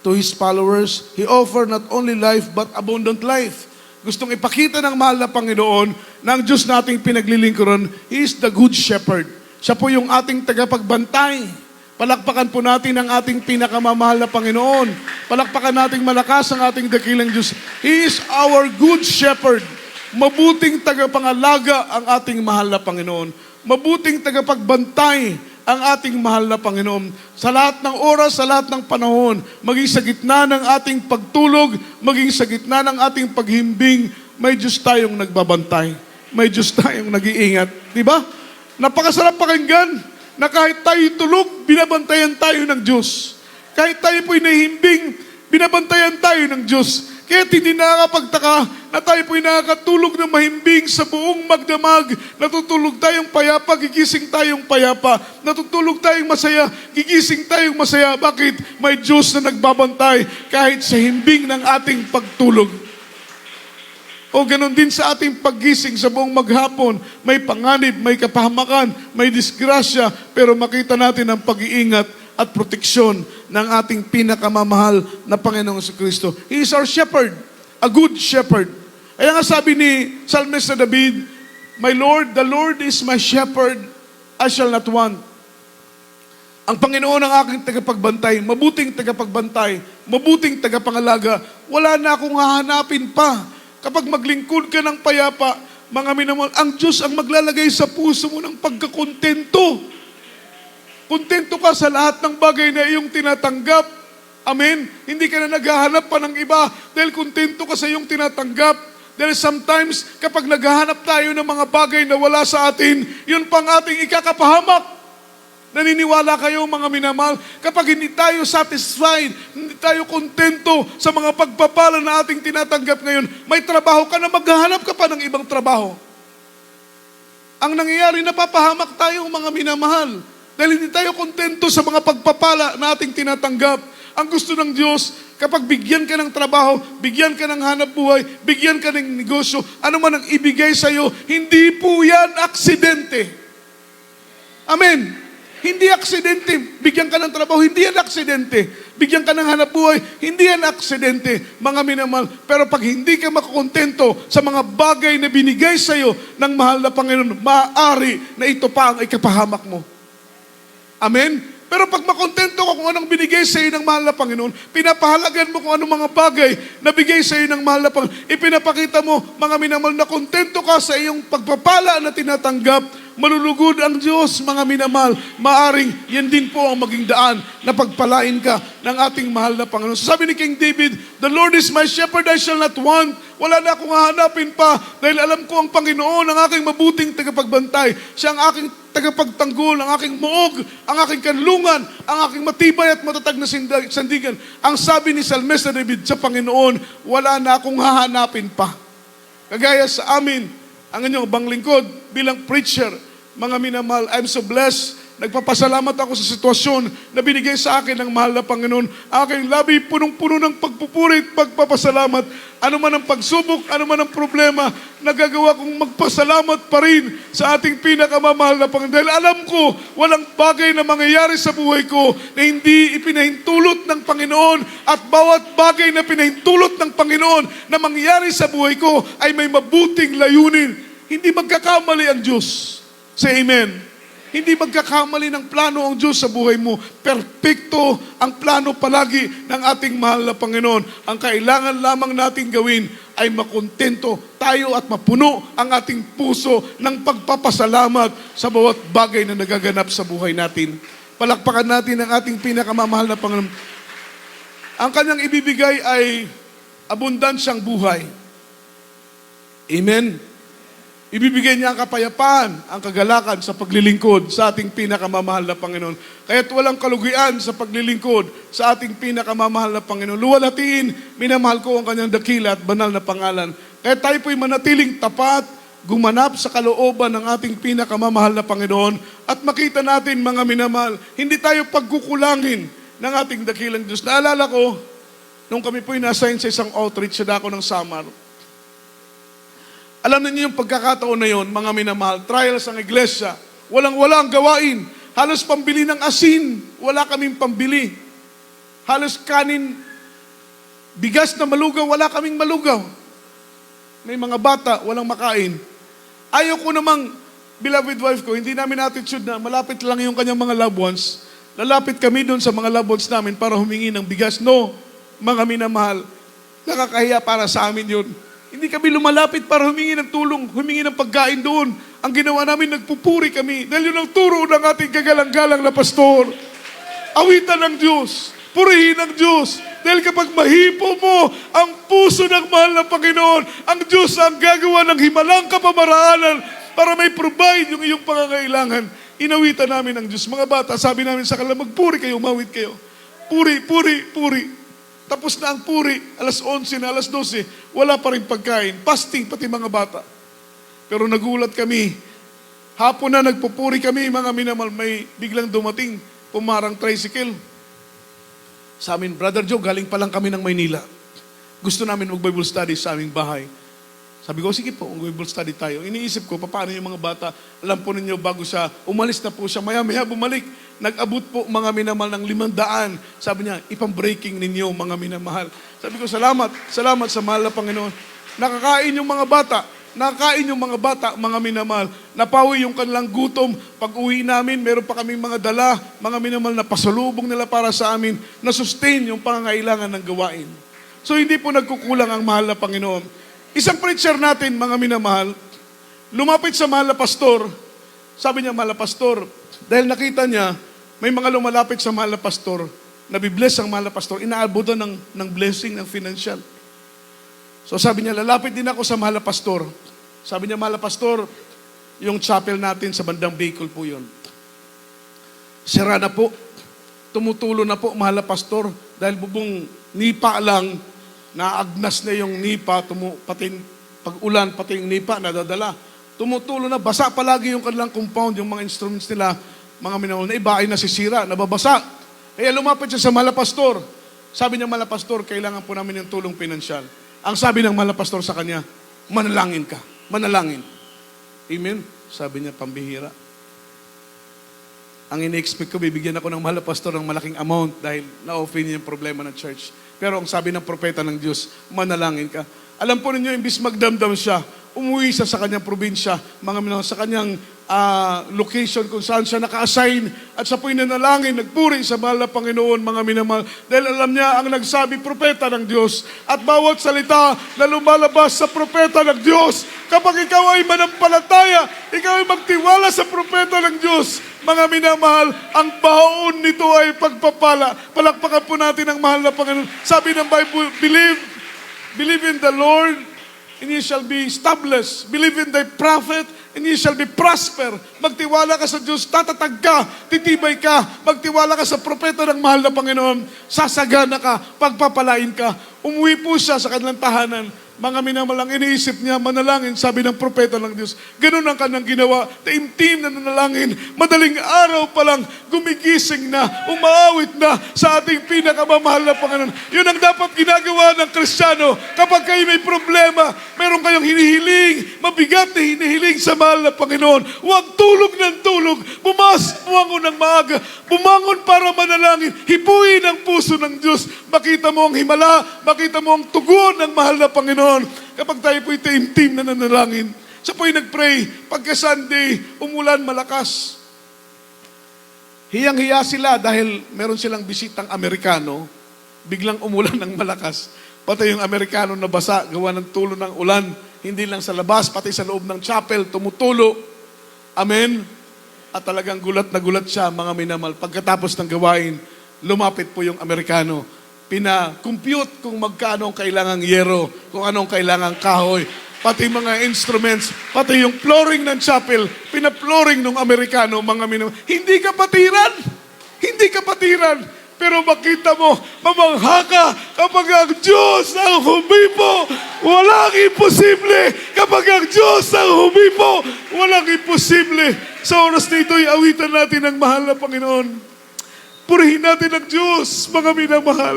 to His followers, He offered not only life but abundant life. Gustong ipakita ng mahal na Panginoon na ang Diyos nating pinaglilingkuran, He is the good shepherd. Siya po yung ating tagapagbantay. Palakpakan po natin ang ating pinakamamahal na Panginoon. Palakpakan nating malakas ang ating dakilang Diyos. He is our good shepherd. Mabuting tagapangalaga ang ating mahal na Panginoon. Mabuting tagapagbantay ang ating mahal na Panginoon. Sa lahat ng oras, sa lahat ng panahon, maging sa gitna ng ating pagtulog, maging sa gitna ng ating paghimbing, may Diyos tayong nagbabantay. May Diyos tayong nag-iingat. Di ba? Napakasarap pakinggan na kahit tayo tulog, binabantayan tayo ng Diyos. Kahit tayo po'y nahimbing, binabantayan tayo ng Diyos. Kaya hindi nakakapagtaka na tayo po'y nakakatulog ng mahimbing sa buong magdamag. Natutulog tayong payapa, gigising tayong payapa. Natutulog tayong masaya, gigising tayong masaya. Bakit? May Diyos na nagbabantay kahit sa himbing ng ating pagtulog. O ganon din sa ating paggising sa buong maghapon. May panganib, may kapahamakan, may disgrasya, pero makita natin ang pag-iingat at proteksyon ng ating pinakamamahal na Panginoong Kristo. He is our shepherd, a good shepherd. Kaya nga sabi ni Psalmist David, My Lord, the Lord is my shepherd, I shall not want. Ang Panginoon ang aking tagapagbantay, mabuting tagapagbantay, mabuting tagapangalaga, wala na akong hahanapin pa. Kapag maglingkod ka ng payapa, mga minamahal, ang Diyos ang maglalagay sa puso mo ng pagkakontento. Kontento ka sa lahat ng bagay na iyong tinatanggap. Amen? Hindi ka na naghahanap pa ng iba dahil kontento ka sa iyong tinatanggap. Dahil sometimes, kapag naghahanap tayo ng mga bagay na wala sa atin, yun pang ating ikakapahamak. Naniniwala kayo mga minamahal, kapag hindi tayo satisfied, hindi tayo kontento sa mga pagpapala na ating tinatanggap ngayon, may trabaho ka na maghahanap ka pa ng ibang trabaho. Ang nangyayari, napapahamak tayo mga minamahal. Dahil hindi tayo kontento sa mga pagpapala na ating tinatanggap. Ang gusto ng Diyos, kapag bigyan ka ng trabaho, bigyan ka ng hanap buhay, bigyan ka ng negosyo, ano man ang ibigay sa iyo, hindi po yan aksidente. Amen. Hindi aksidente. Bigyan ka ng trabaho, hindi yan aksidente. Bigyan ka ng hanap buhay, hindi yan aksidente, mga minamahal. Pero pag hindi ka makukontento sa mga bagay na binigay sa iyo ng mahal na Panginoon, maaari na ito pa ang ikapahamak mo. Amen? Pero pag makontento ka kung anong binigay sa iyo ng mahal na Panginoon, pinapahalagan mo kung anong mga bagay na bigay sa iyo ng mahal na Panginoon, ipinapakita mo, mga minamahal, na kontento ka sa iyong pagpapala na tinatanggap, malulugod ang Diyos, mga minamahal. Maaring yan din po ang maging daan na pagpalain ka ng ating mahal na Panginoon. So sabi ni King David, The Lord is my shepherd, I shall not want. Wala na akong hahanapin pa dahil alam ko ang Panginoon, ang aking mabuting tagapagbantay. Siya ang aking tagapagtanggol, ang aking muog, ang aking kanlungan, ang aking matibay at matatag na sandigan. Ang sabi ni Psalmista David sa Panginoon, wala na akong hahanapin pa. Kagaya sa amin, ang inyong banglingkod bilang preacher, mga minamahal, I'm so blessed. Nagpapasalamat ako sa sitwasyon na binigay sa akin ng mahal na Panginoon. Aking labi punong-puno ng pagpupurit, pagpapasalamat. Ano man ang pagsubok, ano man ang problema, nagagawa kong magpasalamat pa rin sa ating pinakamamahal na Panginoon. Dahil alam ko, walang bagay na mangyayari sa buhay ko na hindi ipinahintulot ng Panginoon, at bawat bagay na pinahintulot ng Panginoon na mangyayari sa buhay ko ay may mabuting layunin. Hindi magkakamali ang Diyos. Say amen. Hindi magkakamali ng plano ang Diyos sa buhay mo. Perpekto ang plano palagi ng ating mahal na Panginoon. Ang kailangan lamang natin gawin ay makontento tayo at mapuno ang ating puso ng pagpapasalamat sa bawat bagay na nagaganap sa buhay natin. Palakpakan natin ang ating pinakamamahal na Panginoon. Ang kanyang ibibigay ay abundansyang buhay. Amen. Ibibigay niya ang kapayapaan, ang kagalakan sa paglilingkod sa ating pinakamamahal na Panginoon. Kaya't walang kalugian sa paglilingkod sa ating pinakamamahal na Panginoon. Luwalhatiin, minamahal ko ang kanyang dakila at banal na pangalan. Kaya tayo po'y manatiling tapat, gumanap sa kalooban ng ating pinakamamahal na Panginoon, at makita natin, mga minamahal, hindi tayo pagkukulangin ng ating dakilang Diyos. Naalala ko, nung kami po'y na-assign sa isang outreach sa dako ng Samar, alam niyo yung pagkakataon na yon, mga minamahal, trials ang iglesia, walang-wala ang gawain, halos pambili ng asin, wala kaming pambili. Halos kanin, Bigas na malugaw, wala kaming malugaw. May mga bata, walang makain. Ayaw ko namang, beloved wife ko, hindi namin attitude na malapit lang yung kanyang mga loved ones. Lalapit kami doon sa mga loved ones namin para humingi ng bigas. No, mga minamahal, nakakahiya para sa amin yun. Hindi kami lumalapit para humingi ng tulong, humingi ng pagkain doon. Ang ginawa namin, nagpupuri kami. Dahil yun ang turo ng ating kagalang-galang na pastor. Awitan ng Diyos, purihin ng Diyos. Dahil kapag mahipo mo ang puso ng mahal na Panginoon, ang Diyos ang gagawa ng himalang kapamaraanan para may provide yung iyong pangangailangan. Inawitan namin ang Diyos. Mga bata, sabi namin sa kanila, magpuri kayo, umawit kayo. Puri, puri, puri. Tapos na ang puri, alas 11 na, alas 12, wala pa rin pagkain. Fasting, pati mga bata. Pero nagulat kami. Hapon na nagpupuri kami, mga minamal, may biglang dumating, pumarang tricycle. Sa amin, Brother Joe, galing pa lang kami ng Maynila. Gusto namin mag-Bible study sa aming bahay. Sabi ko, sige po, mag-Bible study tayo. Iniisip ko, paano yung mga bata, alam po ninyo, bago siya, umalis na po siya, maya-maya bumalik. Nag-abot po mga minamahal ng 500. Sabi niya, ipang-breaking ninyo, mga minamahal. Sabi ko, salamat sa mahal na Panginoon. Nakakain yung mga bata. Nakakain yung mga bata, mga minamahal. Napawi yung kanilang gutom. Pag uwi namin, meron pa kaming mga dala, mga minamahal na pasalubong nila para sa amin, na sustain yung pangangailangan ng gawain. So hindi po nagkukulang ang mahal na Panginoon. Isang preacher natin, mga minamahal, lumapit sa mahal na pastor. Sabi niya, mahal na pastor, dahil nakita niya, may mga lumalapit sa mahal na pastor, nabibless ang mahal na pastor, inaabutan ng blessing, ng financial. So sabi niya, lalapit din ako sa mahal na pastor. Sabi niya, mahal na pastor, yung chapel natin sa bandang Bicol po yun. Sira na po. Tumutulo na po, mahal na pastor, dahil bubong nipa lang, naagnas na yung nipa, pati pag ulan, pati yung nipa, nadadala. Tumutulo na, basa palagi yung kanilang compound, yung mga instruments nila, mga minamahal na iba ay nasisira, nababasa. Kaya lumapit siya sa mahal na pastor. Sabi niya, mahal na pastor, kailangan po namin yung tulong pinansyal. Ang sabi ng mahal na pastor sa kanya, manalangin ka, manalangin. Amen? Sabi niya, pambihira. Ang ine-expect ko, bibigyan ako ng mahal na pastor ng malaking amount dahil na-offer niya yung problema ng church. Pero ang sabi ng propeta ng Diyos, manalangin ka. Alam po ninyo, imbis magdamdam siya, umuwi siya sa kanyang probinsya, mga minamahal, sa kanyang location kung saan siya naka-assign at siya po'y nanalangin, nagpuri sa mahal na Panginoon, mga minamahal, dahil alam niya ang nagsabi propeta ng Diyos at bawat salita na lumalabas sa propeta ng Diyos, kapag ikaw ay manampalataya, ikaw ay magtiwala sa propeta ng Diyos, mga minamahal, ang baon nito ay pagpapala. Palakpakan po natin ang mahal na Panginoon. Sabi ng Bible, believe in the Lord, and ye shall be established. Believe in thy prophet, and ye shall be prosper. Magtiwala ka sa Diyos, tatatag ka, titibay ka. Magtiwala ka sa propeta ng mahal na Panginoon, sasagana ka, pagpapalain ka. Umuwi po siya sa kanilang tahanan. Mga minamalang iniisip niya, manalangin, sabi ng propeta ng Diyos. Ganun ang kanyang ginawa, taimtim na nanalangin. Madaling araw pa lang, gumigising na, umaawit na sa ating pinakamamahal na Panginoon. Yun ang dapat ginagawa ng Kristiyano. Kapag kayo may problema, meron kayong hinihiling, mabigat na hinihiling sa mahal na Panginoon. Huwag tulog ng tulog, bumangon ng maaga, bumangon para manalangin, hipuin ang puso ng Diyos. Makita mo ang himala, makita mo ang tugon ng mahal na Panginoon. Kapag tayo po'y taimtim na nanalangin, siya po'y nagpray, pagka Sunday, umulan malakas. Hiyang-hiya sila dahil meron silang bisitang Amerikano, biglang umulan ng malakas. Pati yung Amerikano na basa, gawa ng tulo ng ulan, hindi lang sa labas, pati sa loob ng chapel, tumutulo. Amen? At talagang gulat na gulat siya, mga minamahal. Pagkatapos ng gawain, lumapit po yung Amerikano. Pina-compute kung magkano ang kailangang yero, kung anong kailangang kahoy, pati mga instruments, pati yung flooring ng chapel, pina-flooring ng Amerikano, mga minamahal. Hindi ka patiran, pero makita mo, mamangha ka kapag ang Diyos ang humipo, walang imposible. Kapag ang Diyos ang humipo, walang imposible. Sa oras na ito'y awitan natin ang mahal na Panginoon. Purihin natin ang Diyos, mga minamahal.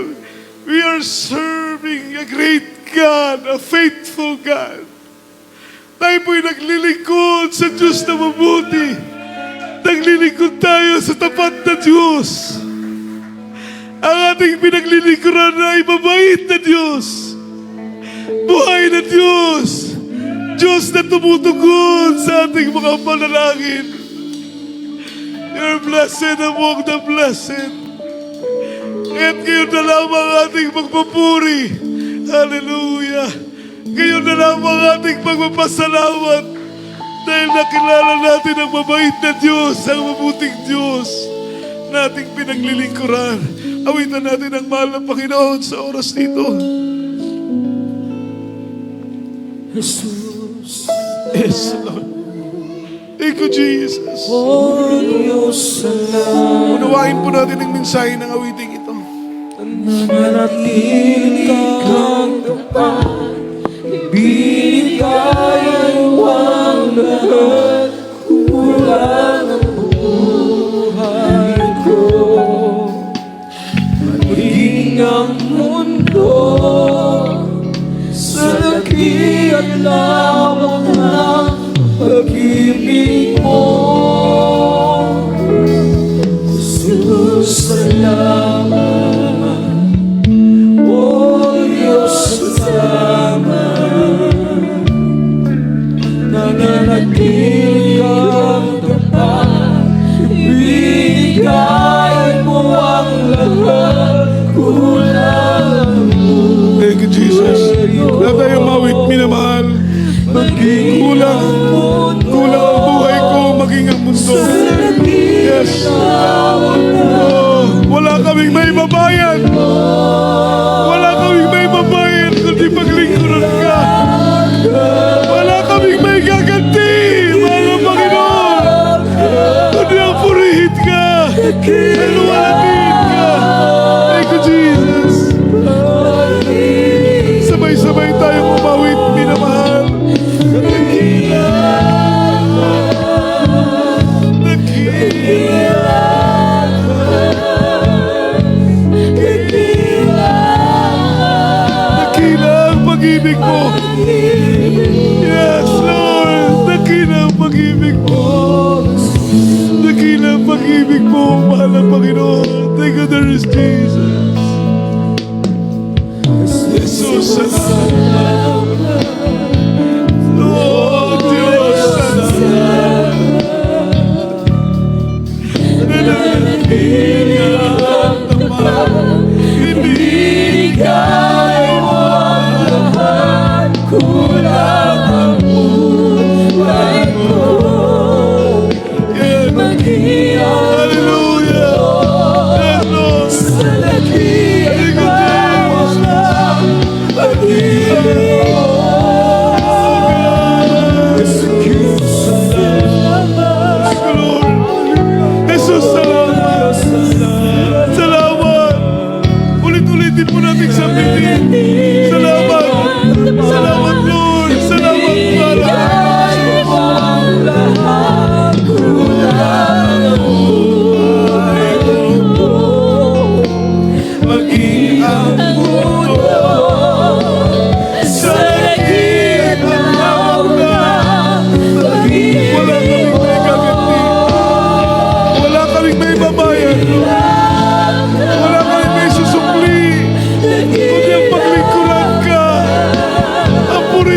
We are serving a great God, a faithful God. Tayo po'y naglilingkod sa Diyos na mabuti. Naglilingkod tayo sa tapat na Diyos. Ang ating pinaglilingkuran ay mabait na Diyos. Buhay na Diyos. Diyos na tumutugon sa ating mga panalangin. You're blessed among the blessed. At ngayon na lamang ating magpapuri. Hallelujah. Ngayon na lamang ating magpapasalamat dahil nakilala natin ang mabait na Diyos, ang mabuting Diyos na ating pinaglilingkuran. Awitan natin ang mahal ng Panginoon sa oras nito. Jesus, Yes, Lord. Thank you, Jesus. O Diyos, salamat. Unawain po natin ang mensahe ng awiting ito. Nananatili kang tapat, ibigay mo ang lahat, kulang ang buhay ko. Maging ang mundo sa laki at lawak ng pag-ibig mo. Jesus, salamat. Nananatili kang tapat, ibigay mo ang lahat, kulang mo. Thank you, Jesus. Lahat tayong mawit, minamahal. Kulang ang buhay ko, maging ang mundo. Yes. Oh, wala kaming may babayan. Wala kaming may babayan kundi paglingkuran ka. Wala kaming may gaganti, mahal ng Panginoon. Kundi ang purihin ka. Saluwatin ka. Thank you, Jesus. Sabay-sabay tayong umawit, minamahal. Dakila ang pag-ibig mo. Yes, Lord. Dakila ang pag-ibig mo. Dakila ang pag-ibig mo, mahal ng Panginoon. Thank you, there is Jesus. Jesus, salamat. Lord, Diyos, salamat. Nananatili ang tapat, ibigay mo ang lahat, kulang ang buhay ko. Yeah. Hallelujah. Yes, Lord. Sa laki at lawak ng pag-ibig mo. Jesus, salamat. Jesus, salamat. Salamat. Ulit-ulitin po natin sabihin. Salamat. Salamat, Lord. Salamat, Father. Ibigay mo ang lahat, kulang ang buhay ko. Maging ang mundo Sa laki at lawak ng pag-ibig mo. wala kaming may babayan. Wala kaming may susukli. Kundi ang paglingkuran ka. Ang purihin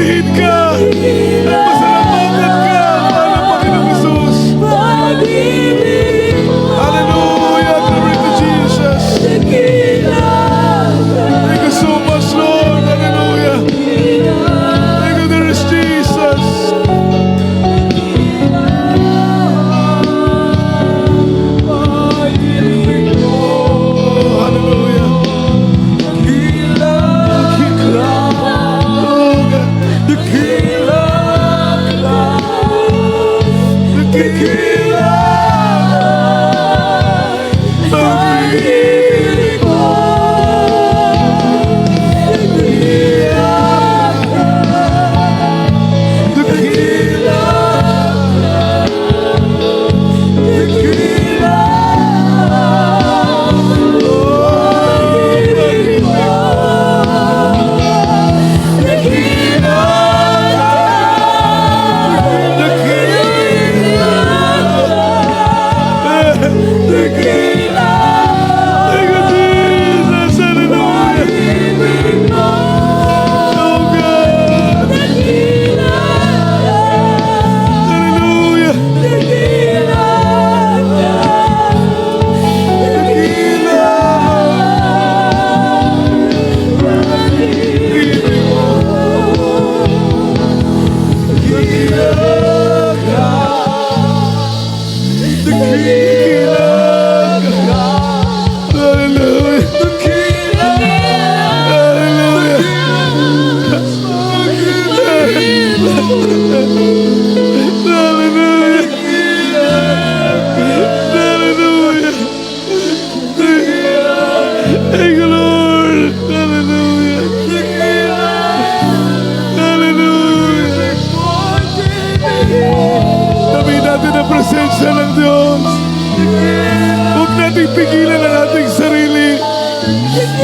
pigilan ang ating sarili.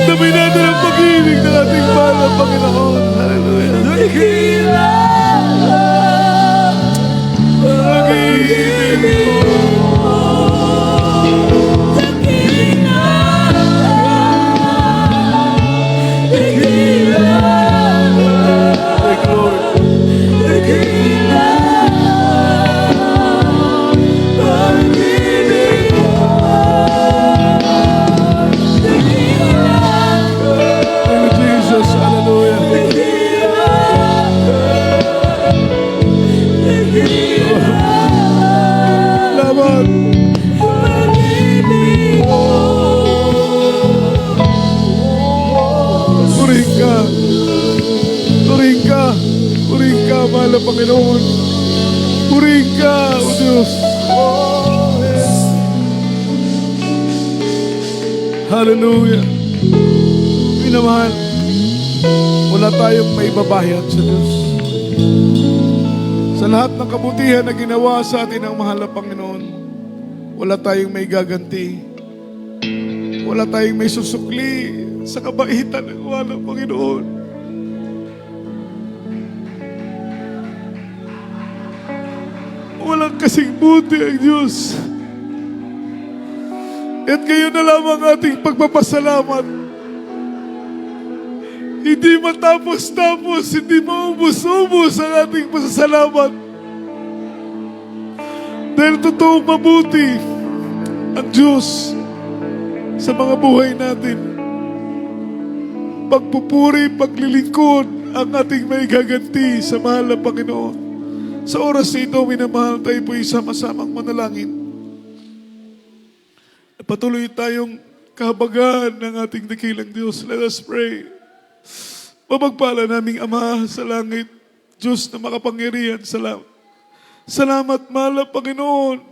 Damay natin ang pag-ibig ng ating mahal na Panginoon. Hallelujah. Pag-ibig mo. Thank you, Lord. Thank you, Jesus. Hallelujah. Laban. Purihin ka. Purihin ka. Purihin ka, mahal na Panginoon. Purihin ka, O Diyos. Hallelujah. Minamahal, wala tayong maibabayad sa Diyos. Sa lahat ng kabutihan na ginawa sa atin ng mahal na Panginoon, wala tayong may gaganti. Wala tayong may susukli sa kabaitan ng mahal na Panginoon. Walang kasing buti ang Diyos. At ngayon na lamang ating pagpapasalamat. Hindi matapos-tapos, hindi maubos-ubos ang ating pasasalamat. Dahil totoong mabuti ang Diyos sa mga buhay natin. Pagpupuri, paglilingkod ang ating may gaganti sa mahal na Panginoon. Sa oras na ito, minamahal, tayo po'y sama-samang manalangin. Patuloy tayong kahabagan ng ating dakilang Diyos. Let us pray. Mapagpala naming Ama sa langit, Diyos na makapangyarihan, salamat. Salamat, mahal na Panginoon,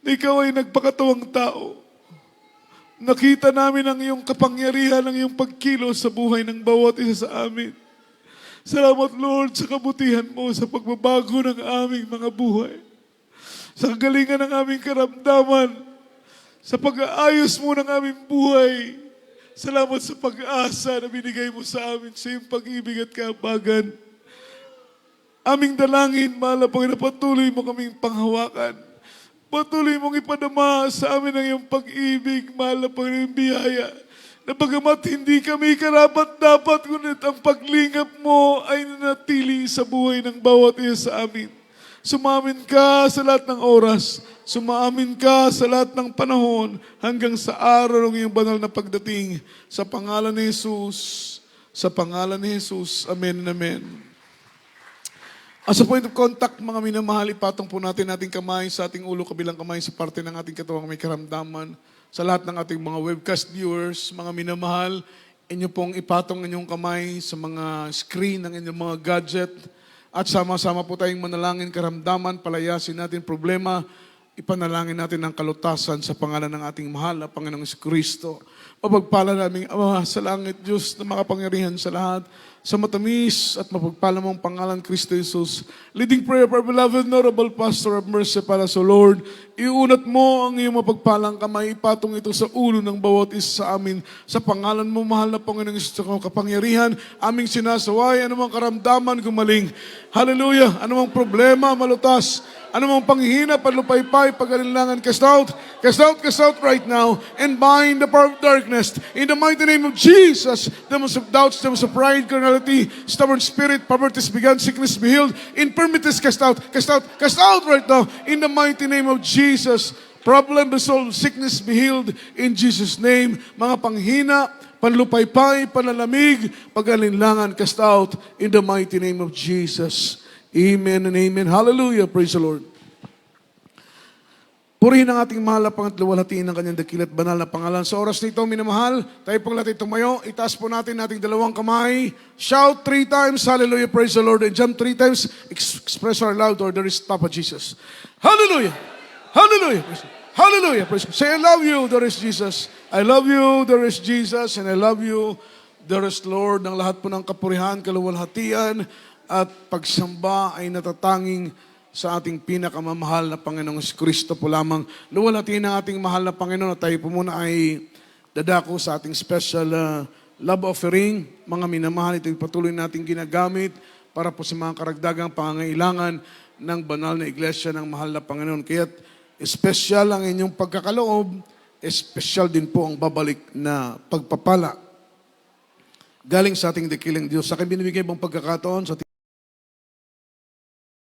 na Ikaw ay nagpakatawang tao. Nakita namin ang iyong kapangyarihan, ang iyong pagkilos sa buhay ng bawat isa sa amin. Salamat, Lord, sa kabutihan mo, sa pagbabago ng aming mga buhay. Sa kagalingan ng aming karamdaman, sa pag-aayos mo ng aming buhay. Salamat sa pag-asa na binigay mo sa amin sa iyong pag-ibig at kahabagan. Aming dalangin, mahal na Panginoon, patuloy mo kaming panghawakan. Patuloy mong ipadama sa amin ang iyong pag-ibig, mahal na Panginoon, biyaya. Na bagamat hindi kami karapat-dapat, ngunit ang paglingap mo ay nanatili sa buhay ng bawat isa sa amin. Sumamin ka sa lahat ng oras. Sumaamin ka sa lahat ng panahon hanggang sa araw ng iyong banal na pagdating. Sa pangalan ni Jesus. Sa pangalan ni Jesus. Amen and amen. As a point of contact, mga minamahal, ipatong po natin ating kamay sa ating ulo, kabilang kamay sa parte ng ating katawang may karamdaman. Sa lahat ng ating mga webcast viewers, mga minamahal, inyo pong ipatong inyong kamay sa mga screen ng inyong mga gadget. At sama-sama po tayong manalangin, karamdaman, palayasin natin problema, ipanalangin natin ang kalutasan sa pangalan ng ating mahal na Panginoong Kristo. Mapagpala namin, Ama, sa langit, Diyos na makapangyarihan sa lahat, sa matamis at mapagpala mong pangalan, Kristo Jesus. Leading prayer for our beloved, honorable Pastor of Mercy para sa Lord. Iunat mo ang iyong mapagpalang kamay, ipatong ito sa ulo ng bawat isa sa amin. Sa pangalan mo, mahal na Panginoong Kristo, kapangyarihan, aming sinasaway, anumang karamdaman gumaling. Hallelujah! Anumang problema, malutas. Anumang panghihina, panlupaypay, pag-alinlangan, cast out right now, and bind the power of darkness. In the mighty name of Jesus, demons of doubts, demons of pride, carnality, stubborn spirit, poverty is begun, sickness be healed, infirmities cast out right now. In the mighty name of Jesus, problem be solved, sickness be healed, in Jesus' name. Mga panghina, panlupaypay, panlalamig, pag-alinlangan, cast out, in the mighty name of Jesus. Amen and amen. Hallelujah. Praise the Lord. Purihin ang ating mahal na pangatluwalhatiin ng kanyang dakilat banal na pangalan. Sa oras nito, minamahal, tayo pong lahat tumayo. Itaas po natin ating dalawang kamay. Shout 3 times. Hallelujah. Praise the Lord. And jump 3 times. Express our loud or there is Papa Jesus. Hallelujah. Hallelujah. Hallelujah. Praise God. Say, I love you. There is Jesus. I love you. There is Jesus. And I love you. There is Lord. Ng lahat po ng kapurihan, kaluwalhatian, at pagsamba ay natatanging sa ating pinakamamahal na Panginoong Kristo po lamang. Luwalhatiin ang ating mahal na Panginoon at tayo po muna ay dadako sa ating special love offering. Mga minamahal, ito yung patuloy nating ginagamit para po sa mga karagdagang pangangailangan ng banal na iglesia ng mahal na Panginoon. Kaya special ang inyong pagkakaloob, special din po ang babalik na pagpapala galing sa ating dakilang Diyos. Sa akin binibigay mong pagkakataon sa